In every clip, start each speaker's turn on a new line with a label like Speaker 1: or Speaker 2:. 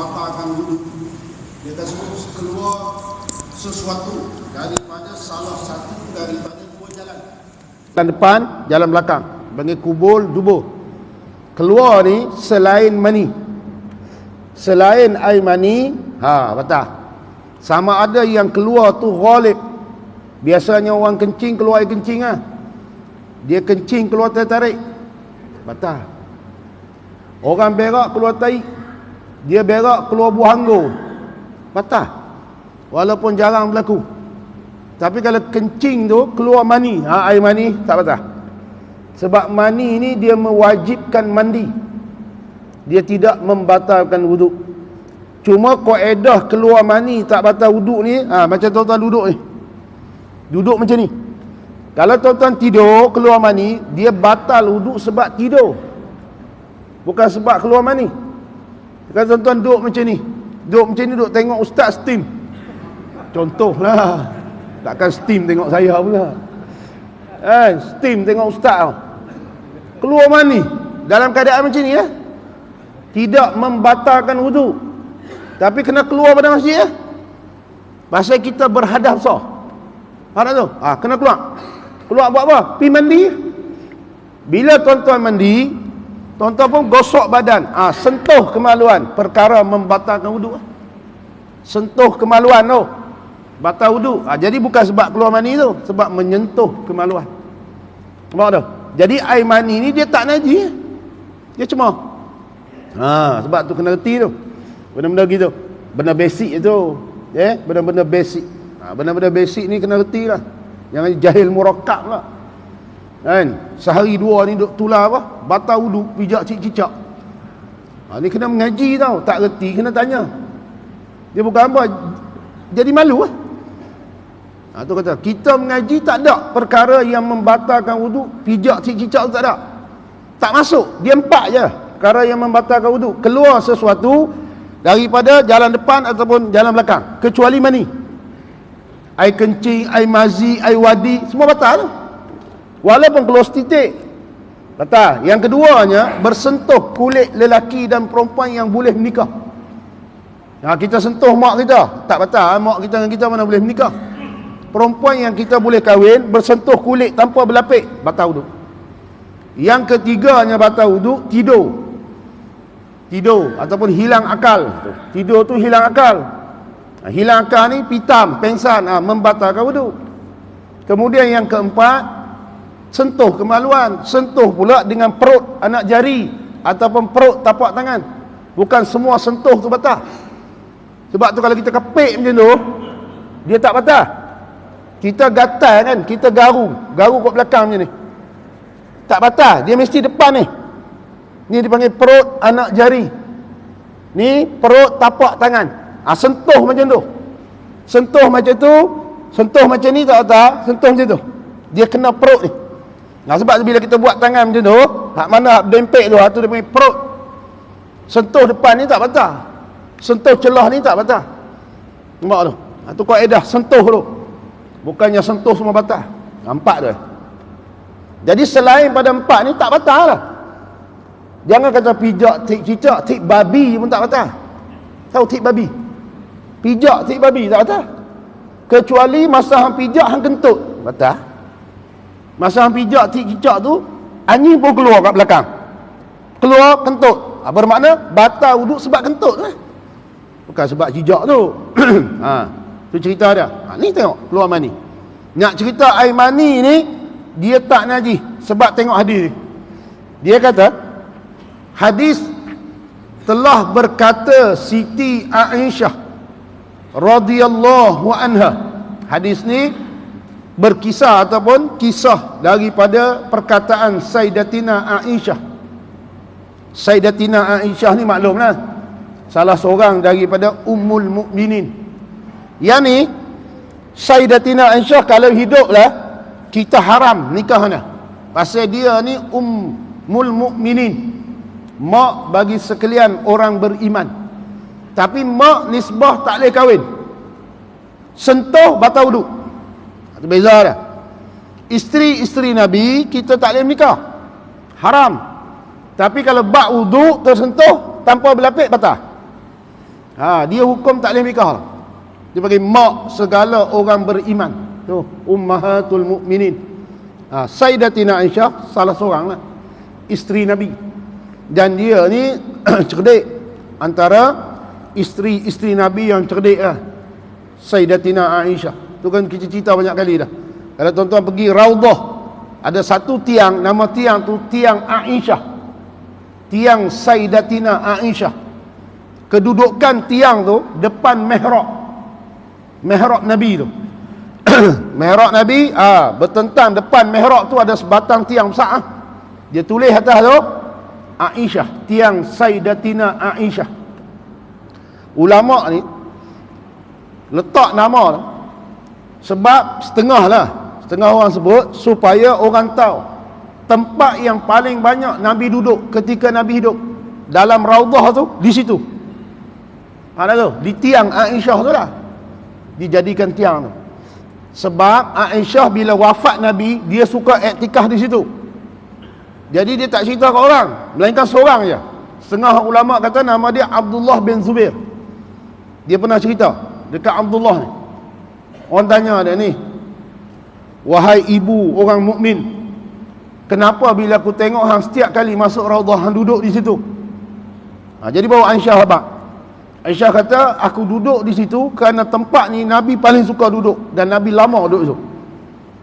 Speaker 1: membatalkan wudu. Dia tersebut keluar sesuatu daripada salah satu daripada dua jalan. Jalan depan, jalan belakang. Panggil kubul, dubur. Keluar ni selain mani. Selain air mani, batal. Sama ada yang keluar tu ghalib. Biasanya orang kencing keluar air kencing lah. Dia kencing keluar tarik, batal. Orang berak keluar tai, dia berak keluar buah anggur, batal. Walaupun jarang berlaku. Tapi kalau kencing tu keluar mani, air mani, tak batal. Sebab mani ni dia mewajibkan mandi, dia tidak membatalkan wuduk. Cuma kaedah keluar mani tak batal wuduk ni, macam tuan-tuan duduk ni. Duduk macam ni. Kalau tuan-tuan tidur keluar mani, dia batal wuduk sebab tidur, bukan sebab keluar mani. Kalau tuan-tuan duduk macam ni, duduk tengok ustaz steam, contohlah. Takkan steam tengok saya pula. Steam tengok ustaz tau. Keluar mani dalam keadaan macam ni tidak membatalkan wuduk. Tapi kena keluar pada masjid pasal kita berhadap sah. Faham tak tu? Kena keluar. Keluar buat apa? Pergi mandi. Bila tuan-tuan mandi, tuan-tuan pun gosok badan. Sentuh kemaluan, perkara membatalkan wuduk. Sentuh kemaluan tu, batal wuduk. Jadi bukan sebab keluar mani tu, sebab menyentuh kemaluan. Faham tak? Jadi air mani ni dia tak najis. Dia cemah. Sebab tu kena reti tu. Benda-benda gitu. Benda basic tu. Benda-benda basic. Benda-benda basic ni kena reti lah. Jangan jahil murakkab lah. Kan? Sehari dua ni duk tular apa? Batal wuduk, pijak cicak. Ni kena mengaji tau. Tak reti kena tanya. Dia bukan apa, jadi malu lah. Tu kata, kita mengaji tak ada perkara yang membatalkan wuduk. Pijak cicak tu tak ada. Tak masuk. Dia empat je perkara yang membatalkan wuduk. Keluar sesuatu daripada jalan depan ataupun jalan belakang, kecuali mani. Air kencing, air mazi, air wadi, semua batal. Walaupun keluar setitik, batal. Yang keduanya, bersentuh kulit lelaki dan perempuan yang boleh menikah. Kita sentuh mak kita, tak batal. Mak kita dengan kita mana boleh menikah. Perempuan yang kita boleh kahwin, bersentuh kulit tanpa berlapik, batal wuduk. Yang ketiganya batal wuduk, tidur ataupun hilang akal. Tidur tu hilang akal. Hilang akal ni pitam, pengsan, membatalkan wuduk. Kemudian yang keempat, sentuh kemaluan. Sentuh pula dengan perut anak jari ataupun perut tapak tangan. Bukan semua sentuh tu batal. Sebab tu kalau kita kepik macam tu, dia tak batal. Kita gatal kan, kita garu kat belakang macam ni, tak batal. Dia mesti depan ni. Ni dipanggil perut anak jari, ni perut tapak tangan. Sentuh macam tu, sentuh macam tu, sentuh macam ni tak batal. Sentuh macam tu, dia kena perut ni. Sebab bila kita buat tangan macam tu, hak mana hak dempek tu, tu dia panggil perut. Sentuh depan ni tak batal. Sentuh celah ni tak batal. Nampak tu? Tu kaedah sentuh tu. Bukannya sentuh semua batal. Nampak tu? Jadi selain pada empat ni tak batal lah. Jangan kata pijak, tik cicak, tik babi pun tak batal. Tahu tik babi? Pijak, tik babi tak batal. Kecuali masa hang pijak, hang kentut, batal. Masa hang pijak, tik cicak tu, anjing pun keluar kat belakang, keluar kentut. Bermakna batal wuduk sebab kentut lah. Bukan sebab jijak tu. Tu cerita dia. Ni tengok keluar mani. Nak cerita air mani ni dia tak najis sebab tengok hadis ni. Dia kata hadis telah berkata Siti Aisyah radhiyallahu anha. Hadis ni berkisah ataupun kisah daripada perkataan Sayyidatina Aisyah. Sayyidatina Aisyah ni maklumlah, salah seorang daripada Ummul Mukminin. Yang ni Sayyidatina Aisyah kalau hiduplah kita haram nikahnya. Pasal dia ni Ummul Mukminin, mak bagi sekalian orang beriman. Tapi mak nisbah tak boleh kahwin. Sentuh batal wuduk. Itu beza dia. Isteri-isteri Nabi kita tak boleh nikah, haram. Tapi kalau bak wuduk tersentuh tanpa berlapik batal. Dia hukum tak boleh nikah. Dia bagi mak segala orang beriman. Tu ummahatul mukminin. Sayyidatina Aisyah salah seorang lah, isteri Nabi. Dan dia ni cerdik, antara isteri-isteri Nabi yang cerdik lah, Sayyidatina Aisyah. Tu kan kita cerita banyak kali dah. Kalau tuan-tuan pergi Raudah, ada satu tiang, nama tiang tu tiang Aisyah, tiang Sayyidatina Aisyah. Kedudukan tiang tu depan mihrab Nabi tu. Mihrab Nabi, bertentang depan mihrab tu ada sebatang tiang besar. Dia tulis atas tu Aisyah, tiang Sayyidatina Aisyah. Ulama ni letak nama tu sebab setengah orang sebut supaya orang tahu tempat yang paling banyak Nabi duduk ketika Nabi hidup dalam Raudah tu, di situ. Ada tu, di tiang Aisyah tu lah dijadikan tiang tu. Sebab Aisyah bila wafat Nabi, dia suka iktikaf di situ. Jadi dia tak cerita ke orang, melainkan seorang je. Setengah ulama kata nama dia Abdullah bin Zubair. Dia pernah cerita dekat Abdullah ni. Orang tanya dia ni, wahai ibu orang mukmin, kenapa bila aku tengok hang setiap kali masuk Raudhah hang duduk di situ? Jadi bawa Aisyah habaq. Aisyah kata, aku duduk di situ kerana tempat ni Nabi paling suka duduk dan Nabi lama duduk situ.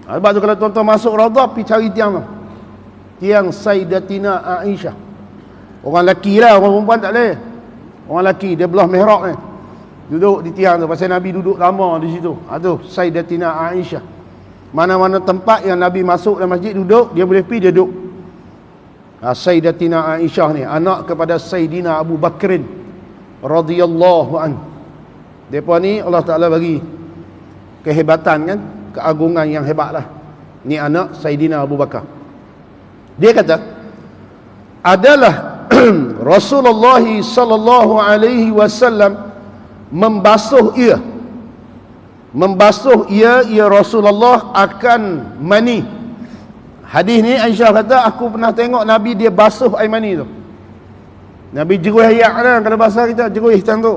Speaker 1: Sebab tu kalau tuan-tuan masuk Raudhah, pergi cari tiang tu, tiang Sayyidatina Aisyah. Orang lelaki lah, orang perempuan tak boleh. Orang lelaki, dia belah mihrab ni, duduk di tiang tu, pasal Nabi duduk lama di situ. Tu Sayyidatina Aisyah. Mana-mana tempat yang Nabi masuk dalam masjid duduk, dia boleh pergi, dia duduk. Sayyidatina Aisyah ni anak kepada Sayyidina Abu Bakrin radhiyallahu an. Depa ni Allah Taala bagi kehebatan kan, keagungan yang hebat lah. Ni anak Sayyidina Abu Bakar. Dia kata adalah Rasulullah sallallahu alaihi wasallam membasuh ia Rasulullah akan mani. Hadis ni Aisyah kata, aku pernah tengok Nabi dia basuh air mani tu. Nabi jeruh ayak lah, kalau bahasa kita jeruh macam tu.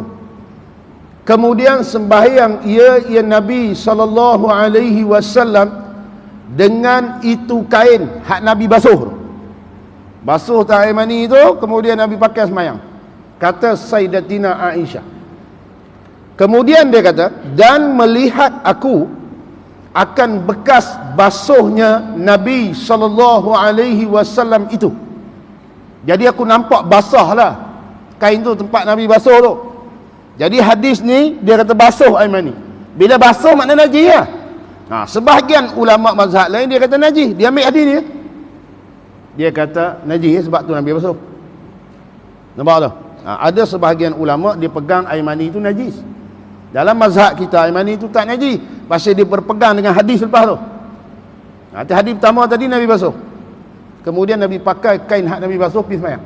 Speaker 1: Kemudian sembahyang ia Nabi sallallahu alaihi wasallam dengan itu kain hak Nabi basuh tu. Basuh tak air mani tu, kemudian Nabi pakai sembahyang. Kata Sayyidatina Aisyah. Kemudian dia kata, dan melihat aku akan bekas basuhnya Nabi sallallahu alaihi wasallam itu. Jadi aku nampak basah lah kain tu, tempat Nabi basuh tu. Jadi hadis ni dia kata basuh air mani. Bila basuh makna najis lah. Sebahagian ulama mazhab lain dia kata najis. Dia ambil hadis ni, dia kata najis sebab tu Nabi basuh. Nampak tu? Ada sebahagian ulama dia pegang air mani itu najis. Dalam mazhab kita air mani itu tak najis, pasal dia berpegang dengan hadis lepas tu. Hadis pertama tadi Nabi basuh, kemudian Nabi pakai kain hak Nabi basuh pergi sembahyang.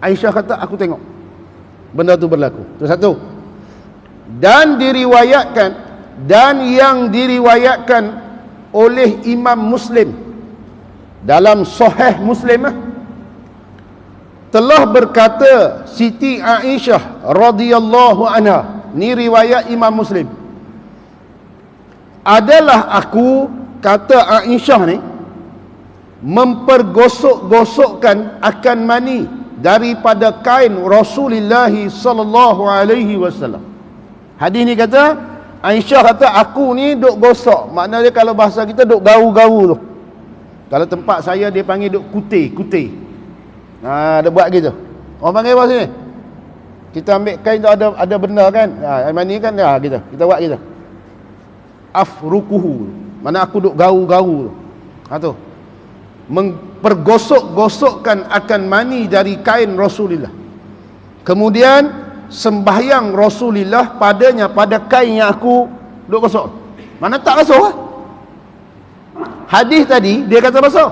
Speaker 1: Aisyah kata aku tengok benda tu berlaku. Itu satu. Dan yang diriwayatkan oleh Imam Muslim dalam Sahih Muslim telah berkata Siti Aisyah radhiyallahu anha, ni riwayat Imam Muslim, adalah aku, kata Aisyah ni, mempergosok-gosokkan akan mani daripada kain Rasulullah sallallahu alaihi wasallam. Hadis ni kata Aisyah kata aku ni duk gosok, maknanya kalau bahasa kita duk garu-garu tu. Kalau tempat saya dia panggil duk kutih. Dia buat gitu. Orang panggil apa sini? Kita ambil kain tu ada benda kan, air mani kan, gitu. Kita buat gitu. Afrukuhu, mana aku duk garu-garu tu. Mempergosok-gosokkan akan mani dari kain Rasulullah. Kemudian sembahyang Rasulullah padanya, pada kain yang aku duk gosok. Mana tak basuh lah. Hadis tadi dia kata basuh.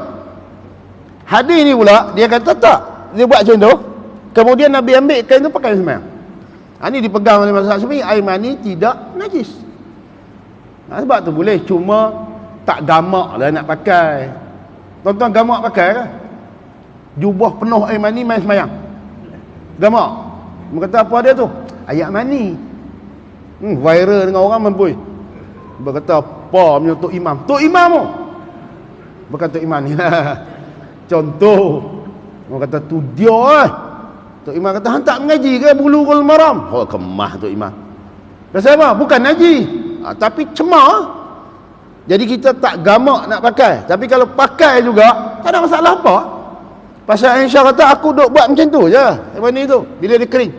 Speaker 1: Hadis ni pula dia kata tak. Dia buat macam tu. Kemudian Nabi ambil kain tu pakai sembahyang. Ini dipegang oleh mazhab Syafi'i, air mani tidak najis. Sebab tu boleh, cuma tak gamak lah nak pakai. Tuan-tuan gamak pakai kan? Jubah penuh air mani main sembahyang. Gamak. Dia kata apa dia tu? ayat mani. Viral dengan orang mampui. Berkata apa punya Tok Imam. Tok Imam tu. Berkata Imam ni lah. Contoh. Orang kata tu dia Tok Imam kata hang tak mengaji ke Bulughul Maram? Oh kemah Tok Imam. Pasal apa? Bukan ngaji. Tapi cemar. Jadi kita tak gamak nak pakai. Tapi kalau pakai juga tak ada masalah apa. Pasal Aisyah kata aku duk buat macam tu je. Lepas ni tu bila dia kering.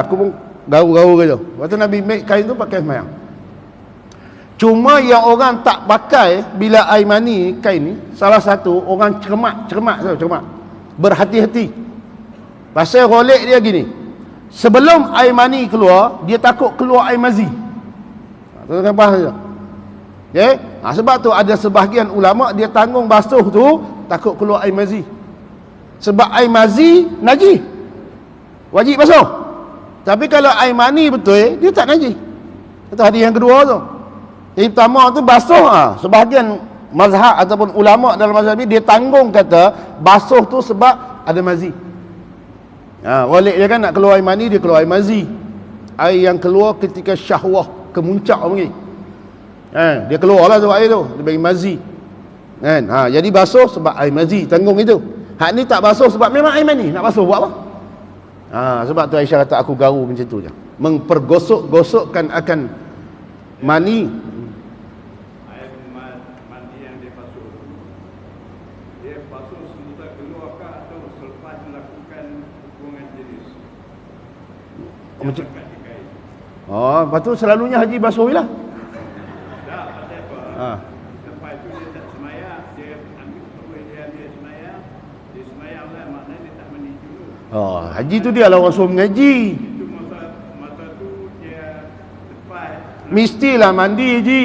Speaker 1: Aku pun garu-garu ke tu. Lepas tu Nabi make kain tu pakai semayang. Cuma yang orang tak pakai bila air mani kain ni, salah satu orang cermat. Berhati-hati. Pasal rolek dia gini. Sebelum air mani keluar, dia takut keluar air mazi. Tuan-tuan faham tak? Okay? Sebab tu ada sebahagian ulama dia tanggung basuh tu takut keluar air mazi. Sebab air mazi najis. Wajib basuh. Tapi kalau air mani betul, dia tak najis. Itu hadis yang kedua tu. Yang pertama tu basuh. Sebahagian mazhab ataupun ulama dalam mazhab ni dia tanggung kata basuh tu sebab ada mazi. Walid dia kan nak keluar air mani, dia keluar air mazi. Air yang keluar ketika syahwah kemuncak panggil. Dia keluarlah tu air tu, dia bagi mazi. Jadi basuh sebab air mazi, tanggung itu. Hak ni tak basuh sebab memang air mani, nak basuh buat apa? Sebab tu Aisyah kata aku garu macam tu je. Mempergosok-gosokkan akan mani.
Speaker 2: Air mandi yang dia basuh, dia basuh sesudah keluarkah atau selepas melakukan hubungan jenis?
Speaker 1: Macam lepas tu selalunya haji basuh lah.
Speaker 2: Tak, pasal apa? Lepas tu dia tak semayang, dia ambil perut dia semayang, dia semayang lah, maknanya dia tak mandi dulu.
Speaker 1: Haji tu dia lah orang suruh mengaji.
Speaker 2: Itu masa tu dia lepas.
Speaker 1: Mestilah mandi haji.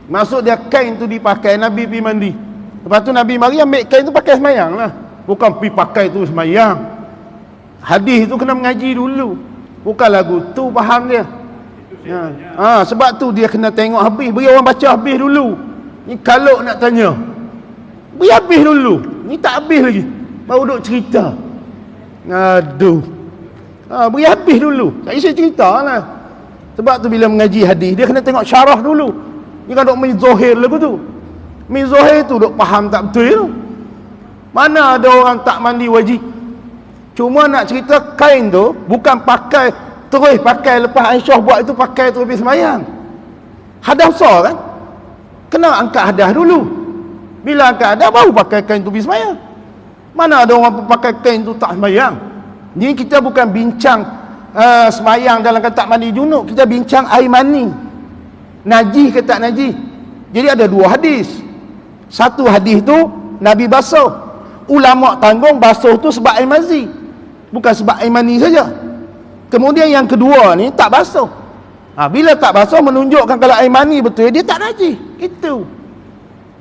Speaker 1: Maksud dia kain tu dipakai, Nabi pergi mandi. Lepas tu Nabi mari ambil kain tu pakai semayang lah. Bukan pergi pakai tu semayang. Hadis tu kena mengaji dulu. Bukan lagu tu faham dia. Sebab tu dia kena tengok habis. Beri orang baca habis dulu. Ni kalau nak tanya, beri habis dulu. Ni tak habis lagi baru duk cerita. Aduh. Beri habis dulu. Tak isi cerita lah. Sebab tu bila mengaji hadis, dia kena tengok syarah dulu. Ni kan duk main zohir lagu tu. Main zohir tu duk faham tak betul. Mana ada orang tak mandi wajib. Cuma nak cerita kain tu bukan pakai terus pakai lepas Aisyah buat itu pakai tu habis semayang. Hadas besar kan? Kena angkat hadas dulu. Bila angkat hadas baru pakai kain tu habis semayang. Mana ada orang pakai kain tu tak semayang. Ni kita bukan bincang semayang dalam kata mandi junub, kita bincang air mani. Najis ke tak najis. Jadi ada dua hadis. Satu hadis tu Nabi basuh. Ulama tanggung basuh tu sebab air mazi. Bukan sebab air mani saja. Kemudian yang kedua ni tak basuh. Bila tak basuh menunjukkan kalau air mani betul dia tak najis. Gitu.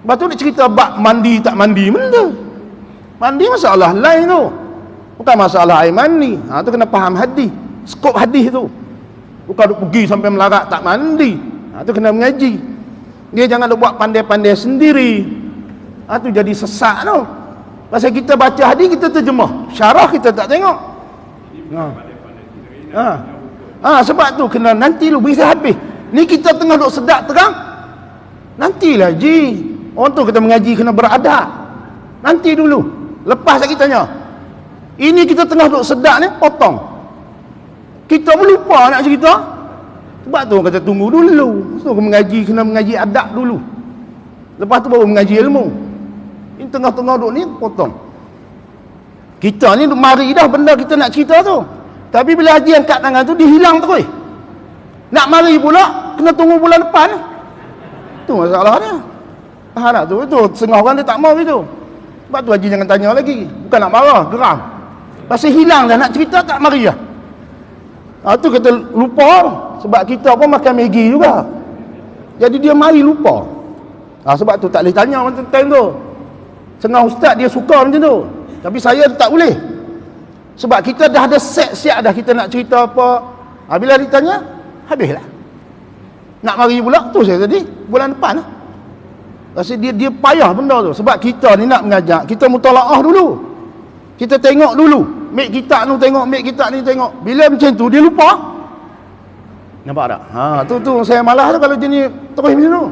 Speaker 1: Lepas tu dia cerita bab mandi tak mandi benda. Mandi masalah lain tu. Bukan masalah air mani. Tu kena faham hadis. Skop hadis tu. Bukan duk pergi sampai melarat tak mandi. Tu kena mengaji. Dia jangan duk buat pandai-pandai sendiri. Tu jadi sesak tu. Pasal kita baca hadis kita terjemah. Syarah kita tak tengok. Sebab tu kena nanti lu bisa habis. Ni kita tengah duk sedap terang. Nantilah ji. Orang tu kita mengaji kena beradab. Nanti dulu. Lepas lagi tanya. Ini kita tengah duk sedap ni potong. Kita pun lupa nak cerita. Sebab tu orang kata tunggu dulu. So mengaji kena mengaji adab dulu. Lepas tu baru mengaji ilmu. Ini tengah-tengah duk ni potong. Kita ni duk mari dah benda kita nak cerita tu. Tapi bila haji angkat tangan tu dia hilang terus. Nak mari pula kena tunggu bulan depan. Tu masalah dia. Faham tak tu? Itu setengah orang dia tak mau gitu. Sebab tu haji jangan tanya lagi. Bukan nak marah, geram. Pasal hilang dah nak cerita tak mari dah. Tu kata lupa. Sebab kita pun makan Maggi juga. Jadi dia mari lupa. Sebab tu tak boleh tanya macam time tu. Setengah ustaz dia suka macam tu. Tapi saya tak boleh. Sebab kita dah ada set siap dah kita nak cerita apa. Bila ditanya, habislah. Nak mari pula tu saya tadi bulan depan lah. Rasa dia payah benda tu. Sebab kita ni nak mengajak, kita mutalaah dulu. Kita tengok dulu. Mek kita tu tengok, mek kita ni tengok. Bila macam tu dia lupa. Nampak tak? Tu saya malas tu kalau jenis terus macam tu.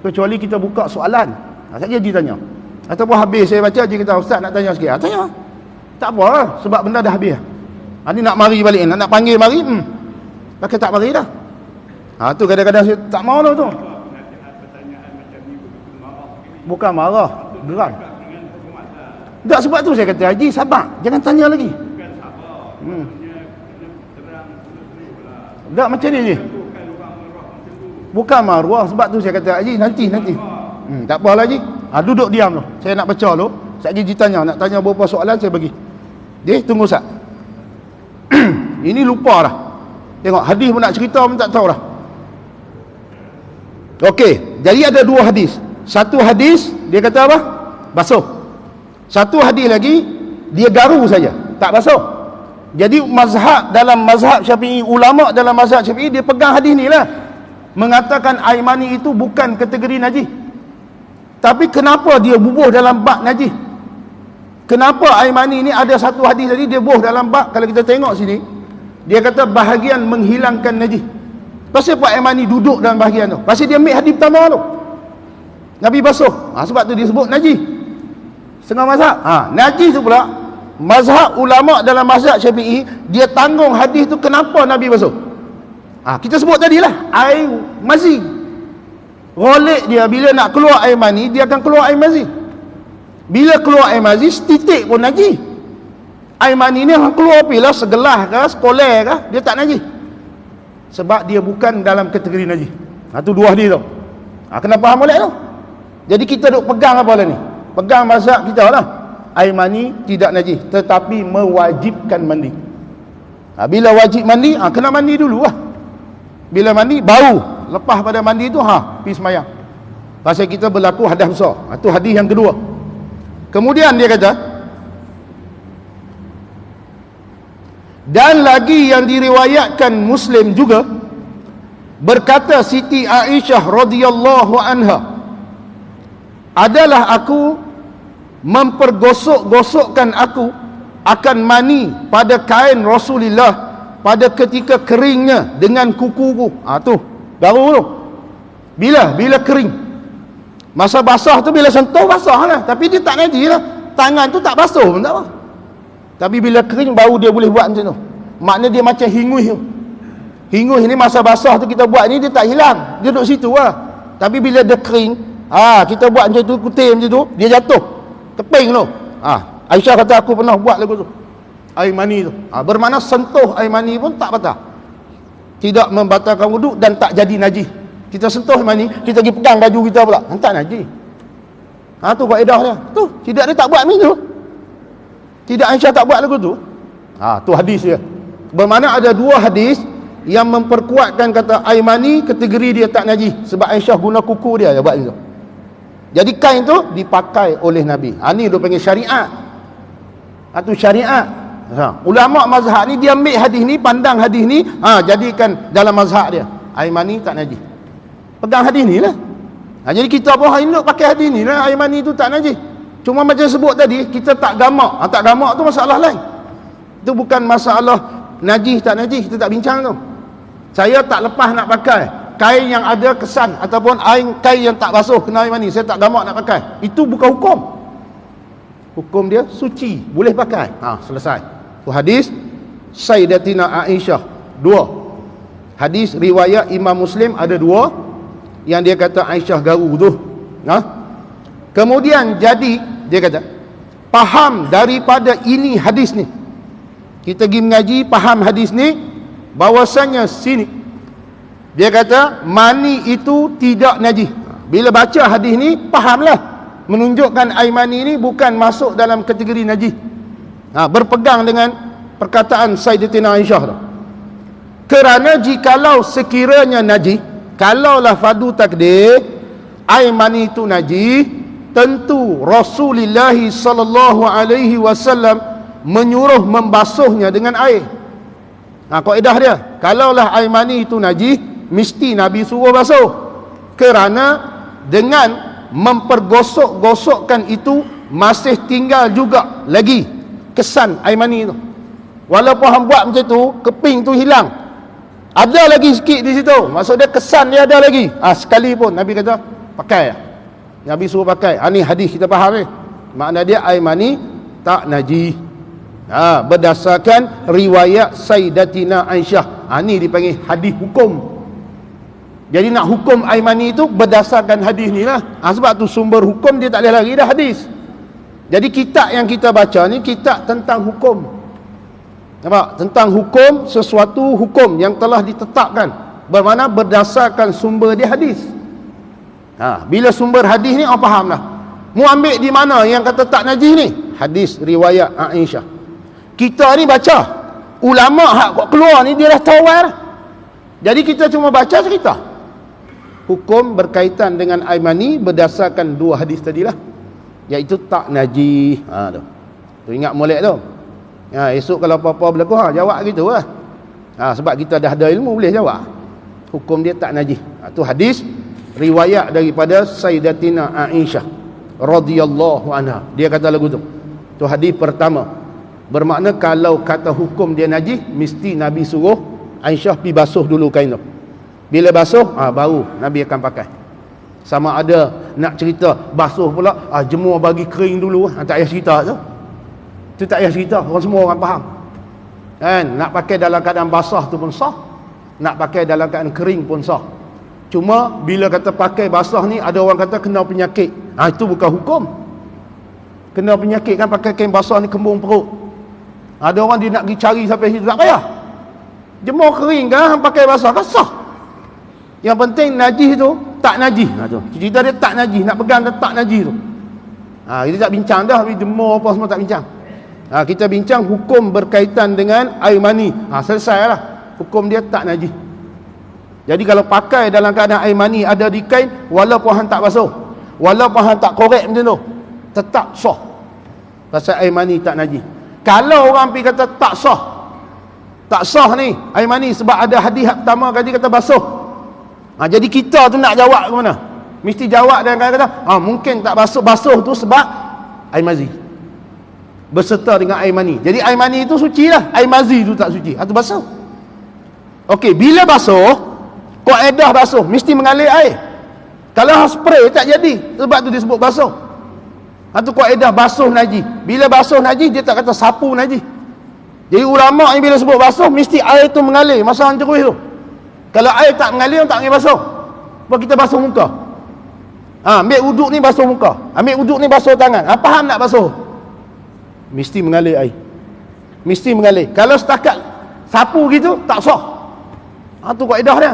Speaker 1: Kecuali kita buka soalan. Saja dia tanya. Ataupun habis saya baca dia kata, ustaz nak tanya sikit. Tanya. Tak apa lah, sebab benda dah habis. Ni nak mari balik, nak panggil mari. Pakai tak mari dah. Tu kadang-kadang saya tak mau tu. Bukan marah, geram. Tak, sebab tu saya kata, Haji sabar, jangan tanya lagi. Tak macam ni je. Bukan marah, sebab tu saya kata, Haji nanti. Tak apalah Haji. Duduk diam tu. Saya nak baca tu. Sekejap lagi tanya, nak tanya beberapa soalan saya bagi. Tunggu sat. Ini lupa dah. Tengok hadis pun nak cerita pun tak tahu dah. Okey, jadi ada dua hadis. Satu hadis dia kata apa? Basuh. Satu hadis lagi dia garu saja, tak basuh. Jadi dalam mazhab Syafi'i, ulama dalam mazhab Syafi'i dia pegang hadis ni lah, mengatakan air mani itu bukan kategori najis. Tapi kenapa dia bubuh dalam bab najis? Kenapa air mani ni ada satu hadis tadi dia bubuh dalam bab, kalau kita tengok sini dia kata bahagian menghilangkan najis. Pasal apa air mani duduk dalam bahagian tu? Pasal dia ambil hadis pertama tu, Nabi basuh. Sebab tu dia sebut najis. Setengah mazhab. Najis tu pula mazhab ulama dalam mazhab Syafi'i dia tanggung hadis tu kenapa Nabi basuh. Kita sebut tadilah air mazi. Golek dia bila nak keluar air mani dia akan keluar air mazi. Bila keluar air mazi setitik pun najis. Air mani ni akan keluar bila segelas ke sekolah ke dia tak najis. Sebab dia bukan dalam kategori najis. Tu dua hadis tu. Kena faham boleh tu. Jadi kita duk pegang apa lah ni? Pegang mazhab kita lah. Air mani tidak najis, tetapi mewajibkan mandi. Bila wajib mandi, kena mandi dulu lah. Bila mandi, bau. Lepas pada mandi tu, pergi semayang. Pasal kita berlaku hadas besar. Itu hadis yang kedua. Kemudian dia kata, dan lagi yang diriwayatkan Muslim juga, berkata Siti Aisyah radhiyallahu anha, adalah aku mempergosok-gosokkan aku akan mani pada kain Rasulullah pada ketika keringnya dengan kuku-kuku. Tu baru tu. Bila kering. Masa basah tu bila sentuh basah lah, tapi dia tak najis lah. Tangan tu tak basuh pun tak apa. Tapi bila kering baru dia boleh buat macam tu. Maknanya dia macam hingus tu. Hingus ni masa basah tu kita buat ni dia tak hilang. Dia duduk situ lah. Tapi bila dia kering, kita buat macam tu, kutip macam tu, dia jatuh. Keping tu. Aisyah kata aku pernah buat lagu tu. Air mani tu. Bermakna sentuh air mani pun tak batal. Tidak membatalkan wuduk dan tak jadi najis. Kita sentuh air mani, kita pergi pegang baju kita pula. Tak najis. Tu kaedah dia. Tu, tidak dia tak buat macam tu. Tidak Aisyah tak buat lagu tu. Tu hadis dia. Bermakna ada dua hadis yang memperkuatkan kata air mani kategori dia tak najis. Sebab Aisyah guna kuku dia buat macam tu. Jadi kain tu dipakai oleh Nabi. Ni dia panggil syariat. Itu syariat. Ulama mazhab ni dia ambil hadis ni, pandang hadis ni, jadikan dalam mazhab dia. Air mani tak najis. Pegang hadis ni lah. Jadi kita pun hari ni pakai hadis ni lah, air mani tu tak najis. Cuma macam sebut tadi, kita tak gamak. Tak gamak tu masalah lain. Itu bukan masalah najis tak najis, kita tak bincang tu. Saya tak lepas nak pakai kain yang ada kesan ataupun kain yang tak basuh kena air mani, saya tak gamak nak pakai. Itu bukan hukum. Hukum dia suci, boleh pakai. Selesai. Tu hadis Sayyidatina Aisyah. Dua hadis riwayat Imam Muslim ada dua yang dia kata Aisyah garu tu. Kemudian jadi dia kata faham daripada ini hadis ni. Kita pergi mengaji faham hadis ni bahwasanya sini dia kata mani itu tidak najis. Bila baca hadis ni fahamlah, menunjukkan air mani ni bukan masuk dalam kategori najis. Berpegang dengan perkataan Sayyidatina Aisyah tu. Kerana jikalau sekiranya najis, kalaulah fadu takdir air mani itu najis, tentu Rasulullah sallallahu alaihi wasallam menyuruh membasuhnya dengan air. Kaedah dia, kalaulah air mani itu najis, mesti Nabi suruh basuh. Kerana dengan mempergosok-gosokkan itu masih tinggal juga lagi kesan air mani tu. Walaupun hang buat macam tu, keping tu hilang, ada lagi sikit di situ. Maksud dia kesan dia ada lagi. Sekali pun Nabi kata pakai. Nabi suruh pakai. Ni hadis kita faham ni. Makna dia air mani tak najis. Berdasarkan riwayat Sayyidatina Aisyah. Ni dipanggil hadis hukum. Jadi nak hukum air mani itu berdasarkan hadis ni lah. Sebab tu sumber hukum dia tak ada lagi dah hadis. Jadi kitab yang kita baca ni kitab tentang hukum. Nampak? Tentang hukum, sesuatu hukum yang telah ditetapkan. Bermakna berdasarkan sumber dia hadis. Bila sumber hadis ni orang faham lah. Mu ambil di mana yang kata tak najis ni? Hadis riwayat Aisyah. Kita ni baca, ulama hak keluar ni dia dah tahu lah. Jadi kita cuma baca cerita. Hukum berkaitan dengan air mani berdasarkan dua hadis tadilah, iaitu tak najis. Tu ingat molek tu. Esok kalau apa-apa berlaku, jawab gitu lah. Sebab kita dah ada ilmu, boleh jawab. Hukum dia tak najis. Tu hadis riwayat daripada Sayyidatina Aisyah radhiyallahu anha. Dia kata lagu tu. Tu hadis pertama. Bermakna kalau kata hukum dia najis, mesti Nabi suruh Aisyah pergi basuh dulu kain tu. Bila basuh, baru Nabi akan pakai. Sama ada nak cerita basuh pula, jemur bagi kering dulu, tak payah cerita tu. Itu tak payah cerita, semua orang faham. Kan? Nak pakai dalam keadaan basah tu pun sah, nak pakai dalam keadaan kering pun sah. Cuma bila kata pakai basah ni, ada orang kata kena penyakit. Itu bukan hukum. Kena penyakit kan pakai kain basah ni kembung perut. Ada orang dia nak pergi cari sampai situ, tak payah. Jemur kering kan, pakai basah kan sah. Yang penting najis tu tak najis. Cerita dia tak najis, nak pegang dia tak najis tu. Kita tak bincang dah, jemur apa semua tak bincang. Kita bincang hukum berkaitan dengan air mani. Selesai lah. Hukum dia tak najis. Jadi kalau pakai dalam keadaan air mani ada di kain, walaupun hang tak basuh, walaupun hang tak korek macam tu, tetap sah. Pasal air mani tak najis. Kalau orang pergi kata tak sah ni air mani sebab ada hadis pertama kali kata basuh, jadi kita tu nak jawab ke mana? Mesti jawab dengan kata mungkin tak basuh tu sebab air mazi berserta dengan air mani. Jadi air mani itu suci lah, air mazi tu tak suci, atau basuh. Okey, bila basuh, kaedah basuh mesti mengalir air. Kalau spray tak jadi, sebab tu disebut basuh. Itu kaedah basuh najis. Bila basuh najis, dia tak kata sapu najis. Jadi ulama ni bila sebut basuh, mesti air tu mengalir masa hang terus tu. Kalau air tak mengalir, tak boleh basuh. Sebab kita basuh muka. Ambil wuduk ni basuh muka, ambil wuduk ni basuh tangan. Faham nak basuh? Mesti mengalir air. Mesti mengalir. Kalau setakat sapu gitu, tak sah. Tu kaedah dia.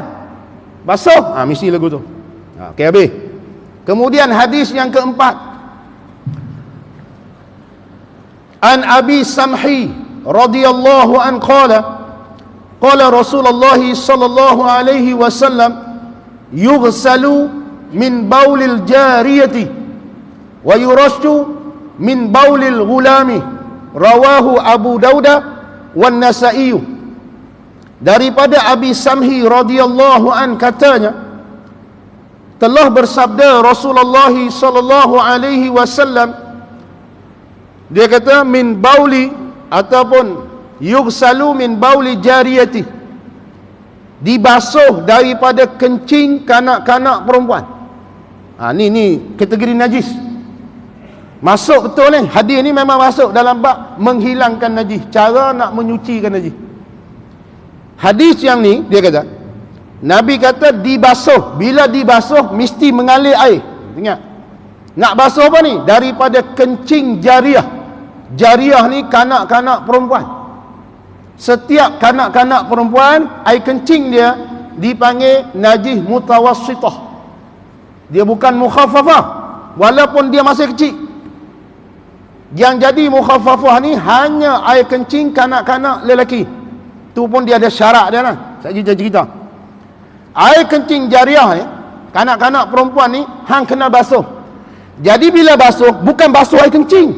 Speaker 1: Basuh, mesti lagu tu. Okey, habis. Kemudian hadis yang keempat. An Abi Samhi radhiyallahu an qala Rasulullah sallallahu alaihi wasallam yughsalu min baulil jariyati wa yurashu min baulil ghulami, rawahu Abu Dauda wan Nasa'i. Daripada Abi Samhi radhiyallahu an katanya, telah bersabda Rasulullah sallallahu alaihi wasallam, dia kata min bauli ataupun yughsalu min bauli jariyati, dibasuh daripada kencing kanak-kanak perempuan. Ni kategori najis. Masuk betul ni. Hadis ni memang masuk dalam bab menghilangkan najis, cara nak menyucikan najis. Hadis yang ni dia kata, Nabi kata dibasuh. Bila dibasuh mesti mengalir air. Ingat, nak basuh apa ni? Daripada kencing jariyah. Jariyah ni kanak-kanak perempuan. Setiap kanak-kanak perempuan, air kencing dia dipanggil najis mutawassitah. Dia bukan mukhaffafah, walaupun dia masih kecil. Yang jadi mukhaffafah ni hanya air kencing kanak-kanak lelaki. Tu pun dia ada syarat dia lah. Saya cerita. Air kencing jariyah ni, kanak-kanak perempuan ni hang kena basuh. Jadi bila basuh, bukan basuh air kencing.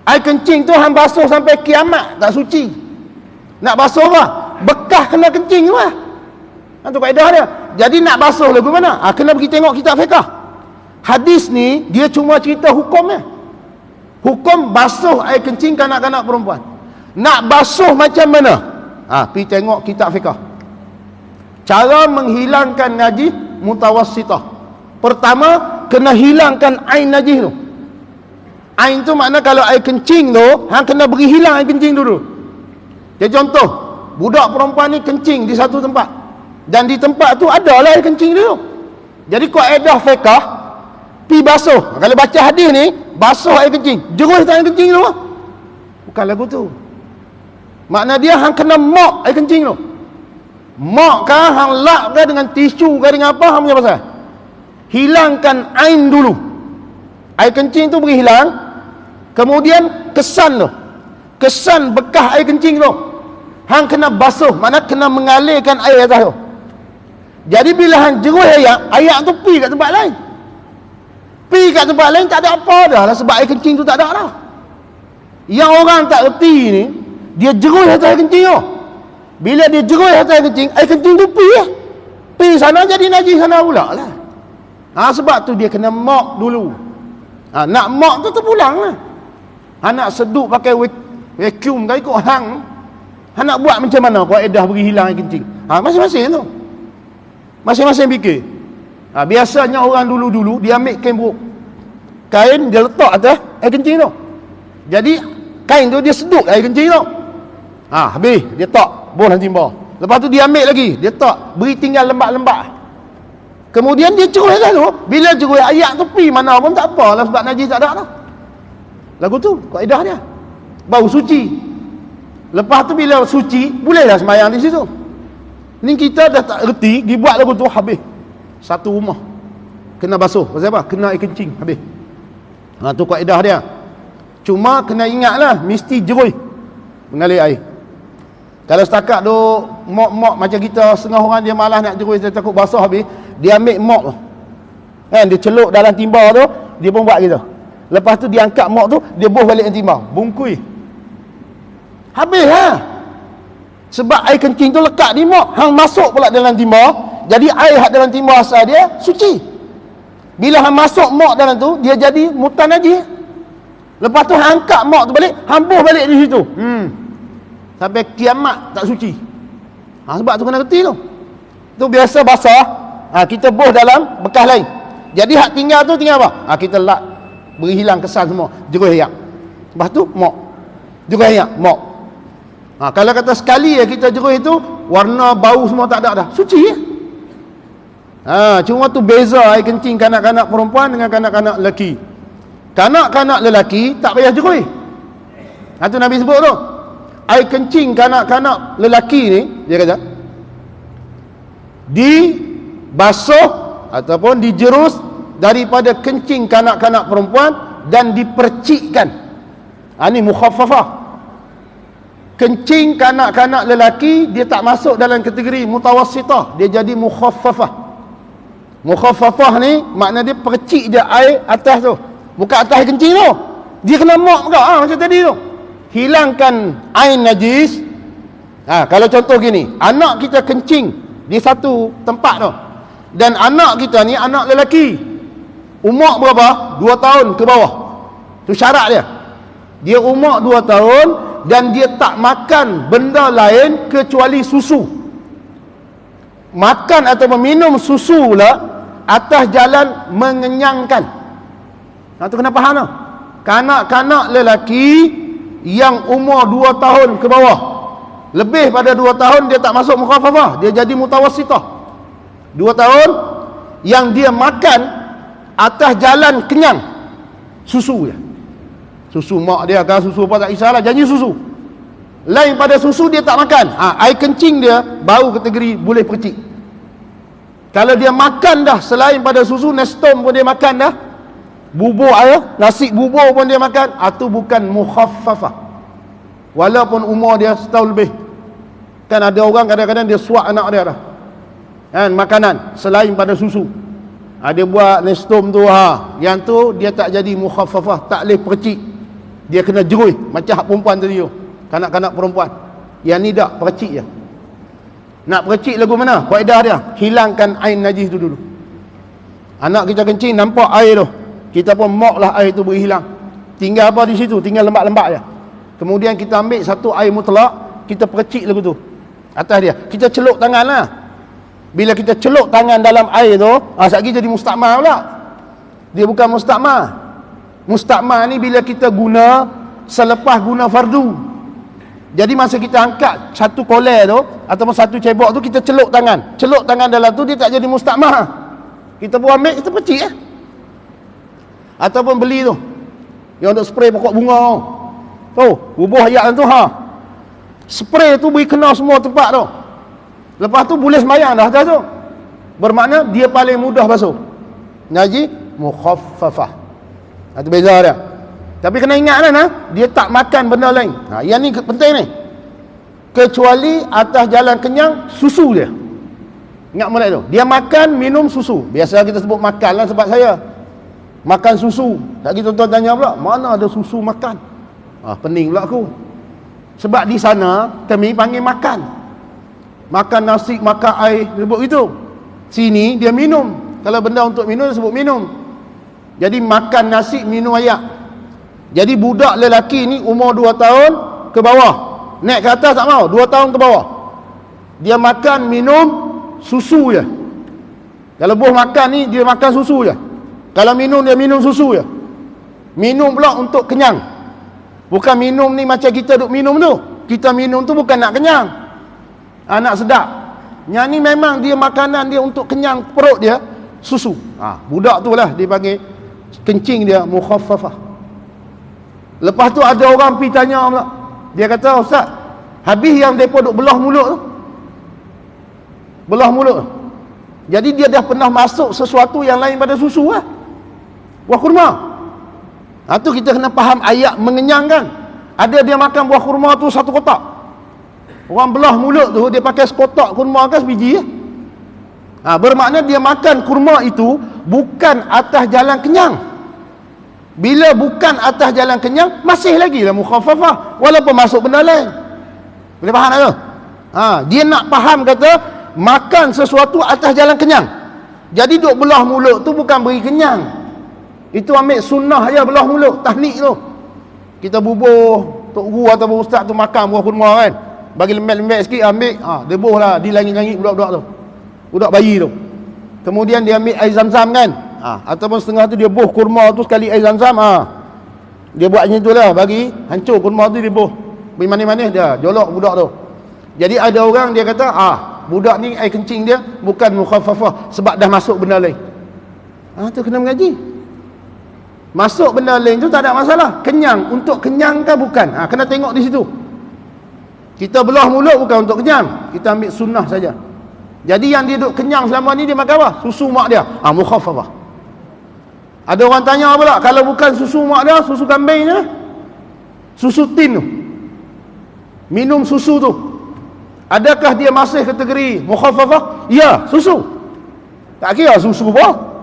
Speaker 1: Air kencing tu hang basuh sampai kiamat tak suci. Nak basuh apa? Bekas kena kencing tu lah. Itu kaedah dia. Jadi nak basuh lagu mana? Kena pergi tengok kitab fiqh. Hadis ni dia cuma cerita hukumnya. Hukum basuh air kencing kanak-kanak perempuan. Nak basuh macam mana? Pergi tengok kitab fiqah. Cara menghilangkan najis mutawassitah. Pertama, kena hilangkan air najis tu. Air tu makna kalau air kencing tu, hang kena beri hilang air kencing dulu. Jadi contoh, budak perempuan ni kencing di satu tempat, dan di tempat tu ada lah air kencing dulu. Jadi kaedah fiqah, pi basuh. Kalau baca hadis ni, basuh air kencing, jerus air kencing dulu. Bukan lagu tu. Makna dia hang kena mop air kencing tu. Mop kah, hang lap kah dengan tisu kah dengan apa, hang punya pasal. Hilangkan air dulu. Air kencing tu beri hilang. Kemudian kesan tu, kesan bekas air kencing tu, hang kena basuh. Makna kena mengalirkan air atas tu. Jadi bila hang jerus air tu pi kat tempat lain. Pi kat tempat lain tak ada apa dah lah, sebab air kencing tu tak ada dah. Yang orang tak reti ni, dia jerus atas air kencing tu. Bila dia jerus atas air kencing tu pi pi sana jadi najis sana pula lah. Sebab tu dia kena mop dulu. Nak mop tu terpulang lah. Nak seduk pakai vacuum kau ikut hang. Nak buat macam mana kaedah bagi hilang air kencing? Masing-masing tu. Masing-masing fikir. Biasanya orang dulu-dulu dia ambil kain dia letak atas air kencing tu. Jadi kain tu dia seduk air kencing tu. Habis dia tak bola timba. Lepas tu dia ambil lagi, dia tak beri tinggal lembab-lembab. Kemudian dia cerus dah tu. Bila cerus air tu pi mana pun tak apalah, sebab najis tak ada dah. Lagu tu kaedah dia. Bau suci. Lepas tu bila suci, bolehlah sembahyang di situ. Ni kita dah tak reti, dibuat lagu tu habis. Satu rumah kena basuh. Pasal apa? Kena air kencing habis. Tu kaedah dia. Cuma kena ingatlah, mesti jerui mengalir air. Kalau setakat tu mop macam kita, setengah orang dia malas nak jerui, dia takut basah habis, dia ambil mop tu. Dia celuk dalam timba tu, dia pun buat gitu. Lepas tu dia angkat mop tu, dia buh balik dalam timba, bungkui. Habis lah. Sebab air kencing tu lekat di mop, hang masuk pula dalam timba, jadi air hak dalam timba asal dia suci. Bila hang masuk mop dalam tu, dia jadi mutan najis. Lepas tu hang angkat mop tu balik, hang buh balik di situ. Sampai kiamat tak suci. Sebab tu kena reti tu. Tu biasa basah, kita buh dalam bekas lain. Jadi hak tinggal tu tinggal apa? Kita lap, beri hilang kesan semua, jerus ayak. Lepas tu mop, jerus ayak, mop. Kalau kata sekali kita jerus itu, warna bau semua tak ada dah, suci ya? Cuma tu beza air kencing kanak-kanak perempuan dengan kanak-kanak lelaki. Kanak-kanak lelaki tak payah jerus. Tu Nabi sebut tu, air kencing kanak-kanak lelaki ni, dia kata dibasuh ataupun dijerus daripada kencing kanak-kanak perempuan dan dipercikkan. Ini mukhaffafah. Kencing kanak-kanak lelaki dia tak masuk dalam kategori mutawassitah, dia jadi mukhaffafah. Mukhaffafah ni makna dia percik je air atas tu, bukan atas kencing tu. Dia kena mop kau macam tadi tu. Hilangkan air najis. Kalau contoh gini, anak kita kencing di satu tempat tu, dan anak kita ni anak lelaki, umur berapa? 2 tahun ke bawah. Tu syarat dia. Dia umur 2 tahun dan dia tak makan benda lain kecuali susu. Makan atau meminum susu pula atas jalan mengenyangkan. Tu kena faham tu. Kanak-kanak lelaki yang umur 2 tahun ke bawah, lebih pada 2 tahun dia tak masuk mukhaffafah, dia jadi mutawassitah. 2 tahun yang dia makan atas jalan kenyang, susu je. Susu mak dia kan, susu apa tak kisahlah, janji susu. Lain pada susu dia tak makan. Air kencing dia bau kategori boleh percik. Kalau dia makan dah selain pada susu, nestom pun dia makan dah, bubur air, nasi bubur pun dia makan, itu bukan mukhaffafah. Walaupun umur dia setahun lebih. Kan ada orang kadang-kadang dia suap anak dia dah, makanan selain pada susu. Dia buat nestom tu, yang tu dia tak jadi mukhaffafah, tak boleh percik. Dia kena jerui macam hak perempuan tadi tu, kanak-kanak perempuan. Yang ni tak percik je. Nak percik lagu mana? Kaedah dia, hilangkan air najis tu dulu. Anak kita kencing nampak air tu, kita pun mop lah air tu beri hilang. Tinggal apa di situ? Tinggal lembak-lembak je. Kemudian kita ambil satu air mutlak, kita percik lagu tu atas dia. Kita celuk tangan lah. Bila kita celuk tangan dalam air tu, sekejap lagi jadi mustakmal pula. Dia bukan mustakmal. Mustakmal ni bila kita guna selepas guna fardu. Jadi masa kita angkat satu kolej tu ataupun satu cebok tu, kita celuk tangan. Celuk tangan dalam tu, dia tak jadi mustakmal. Kita pun ambil, kita percik lah. Ataupun beli tu yang untuk spray pokok bunga tu. Tu, bubuh ayat tu spray tu boleh kena semua tempat tu. Lepas tu boleh sembahyang dah atas tu. Bermakna dia paling mudah basuh. Ngaji mukhaffafah. Itu beza dia. Tapi kena ingat kan, dia tak makan benda lain. Yang ni penting ni. Kecuali atas jalan kenyang, susu dia. Ingat mulai tu. Dia makan, minum susu. Biasa kita sebut makan lah sebab saya makan susu. Tak kita tuan tanya pula, mana ada susu makan? Pening pula aku. Sebab di sana kami panggil makan. Makan nasi, makan air, sebut gitu. Sini dia minum. Kalau benda untuk minum, dia sebut minum. Jadi makan nasi, minum air. Jadi budak lelaki ni umur 2 tahun ke bawah. Naik ke atas tak mau, 2 tahun ke bawah. Dia makan, minum susu je. Kalau buah makan ni, dia makan susu je. Kalau minum, dia minum susu je. Minum pula untuk kenyang. Bukan minum ni macam kita duk minum tu. Kita minum tu bukan nak kenyang, nak sedap. Yang ni memang dia makanan dia untuk kenyang perut dia, susu. Budak tu lah dia panggil kencing dia mukhaffafah. Lepas tu ada orang pergi tanya pula. Dia kata, Ustaz, habis yang mereka duk belah mulut tu. Belah mulut tu. Jadi dia dah pernah masuk sesuatu yang lain pada susu lah. Buah kurma. Tu kita kena faham ayat mengenyangkan. Ada dia makan buah kurma tu satu kotak. Orang belah mulut tu, dia pakai sekotak kurma kan sebiji ya. Bermakna dia makan kurma itu bukan atas jalan kenyang. Bila bukan atas jalan kenyang, masih lagi lah mukhaffafah, walaupun masuk benda lain. Boleh faham tak tu? Dia nak faham kata makan sesuatu atas jalan kenyang. Jadi duk belah mulut tu bukan beri kenyang. Itu ambil sunnah je belah mulut, tahnik tu. Kita bubuh, tok guru atau ustaz tu makan buah kurma kan, bagi lembek-lembek sikit, ambil, debuh lah, di langit-langit budak-budak tu, budak bayi tu. Kemudian dia ambil air zam-zam kan, ataupun setengah tu dia buh kurma tu sekali air zam-zam. Dia buat macam tu lah, bagi hancur kurma tu, dia buh beri manis-manis, dia jolok budak tu. Jadi ada orang dia kata, budak ni air kencing dia bukan mukhaffafah sebab dah masuk benda lain. Tu kena mengaji. Masuk benda lain tu tak ada masalah. Kenyang, untuk kenyang ke bukan? Kena tengok di situ. Kita belah mulut bukan untuk kenyang, kita ambil sunnah saja. Jadi yang dia duduk kenyang selama ni, dia makan apa? Susu mak dia. Mukhaffafah. Ada orang tanya pula, kalau bukan susu mak dia, susu kambing je, susu tin tu, minum susu tu, adakah dia masih kategori mukhaffafah? Ya, susu. Tak kira susu apa.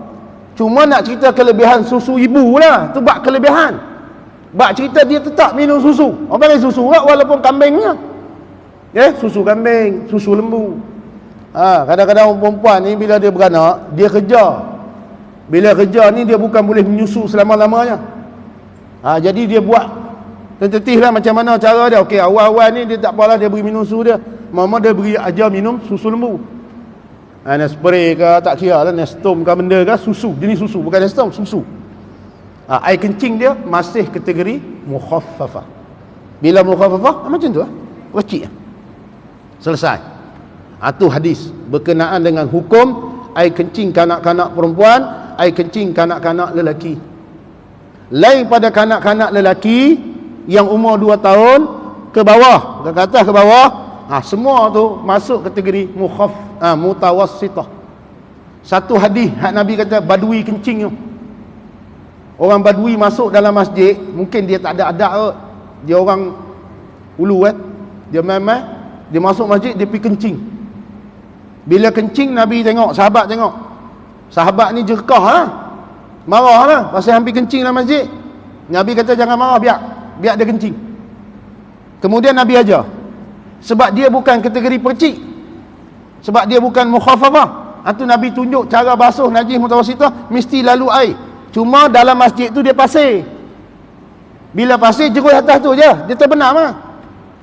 Speaker 1: Cuma nak cerita kelebihan susu ibu lah, tu bak kelebihan. Bak cerita dia tetap minum susu. Orang panggil susu lah, walaupun kambingnya. Susu kambing, susu lembu. Kadang-kadang perempuan ni bila dia beranak, dia kerja. Bila kerja ni dia bukan boleh menyusu selama-lamanya. Jadi dia buat tentatif lah macam mana cara dia. Okey, awal-awal ni dia tak apalah, dia beri minum susu dia. Mama dia beri ajar minum susu lembu. Spray ke, tak kira lah, Nestom ke benda ke, susu, jenis susu, bukan Nestom, susu. Air kencing dia masih kategori mukhaffafah. Bila mukhaffafah, macam tu lah, kecil. Selesai. Itu hadis berkenaan dengan hukum air kencing kanak-kanak perempuan, air kencing kanak-kanak lelaki. Lain pada kanak-kanak lelaki yang umur 2 tahun ke bawah, ke atas ke bawah, semua tu masuk kategori mutawassitah. Satu hadis Nabi kata badui kencing tu. Orang badui masuk dalam masjid, mungkin dia tak ada adab kot. Dia orang ulu kan. Dia main-main, dia masuk masjid, dia pergi kencing. Bila kencing, Nabi tengok, sahabat tengok. Sahabat ni jerkah lah, marah lah pasal hampir kencing dalam masjid. Nabi kata jangan marah, biar dia kencing. Kemudian Nabi ajar, sebab dia bukan kategori percik, sebab dia bukan mukhaffafah. Itu Nabi tunjuk cara basuh najis mutawassitah, mesti lalu air. Cuma dalam masjid tu dia pasir. Bila pasir jerui atas tu je, dia terbenam lah.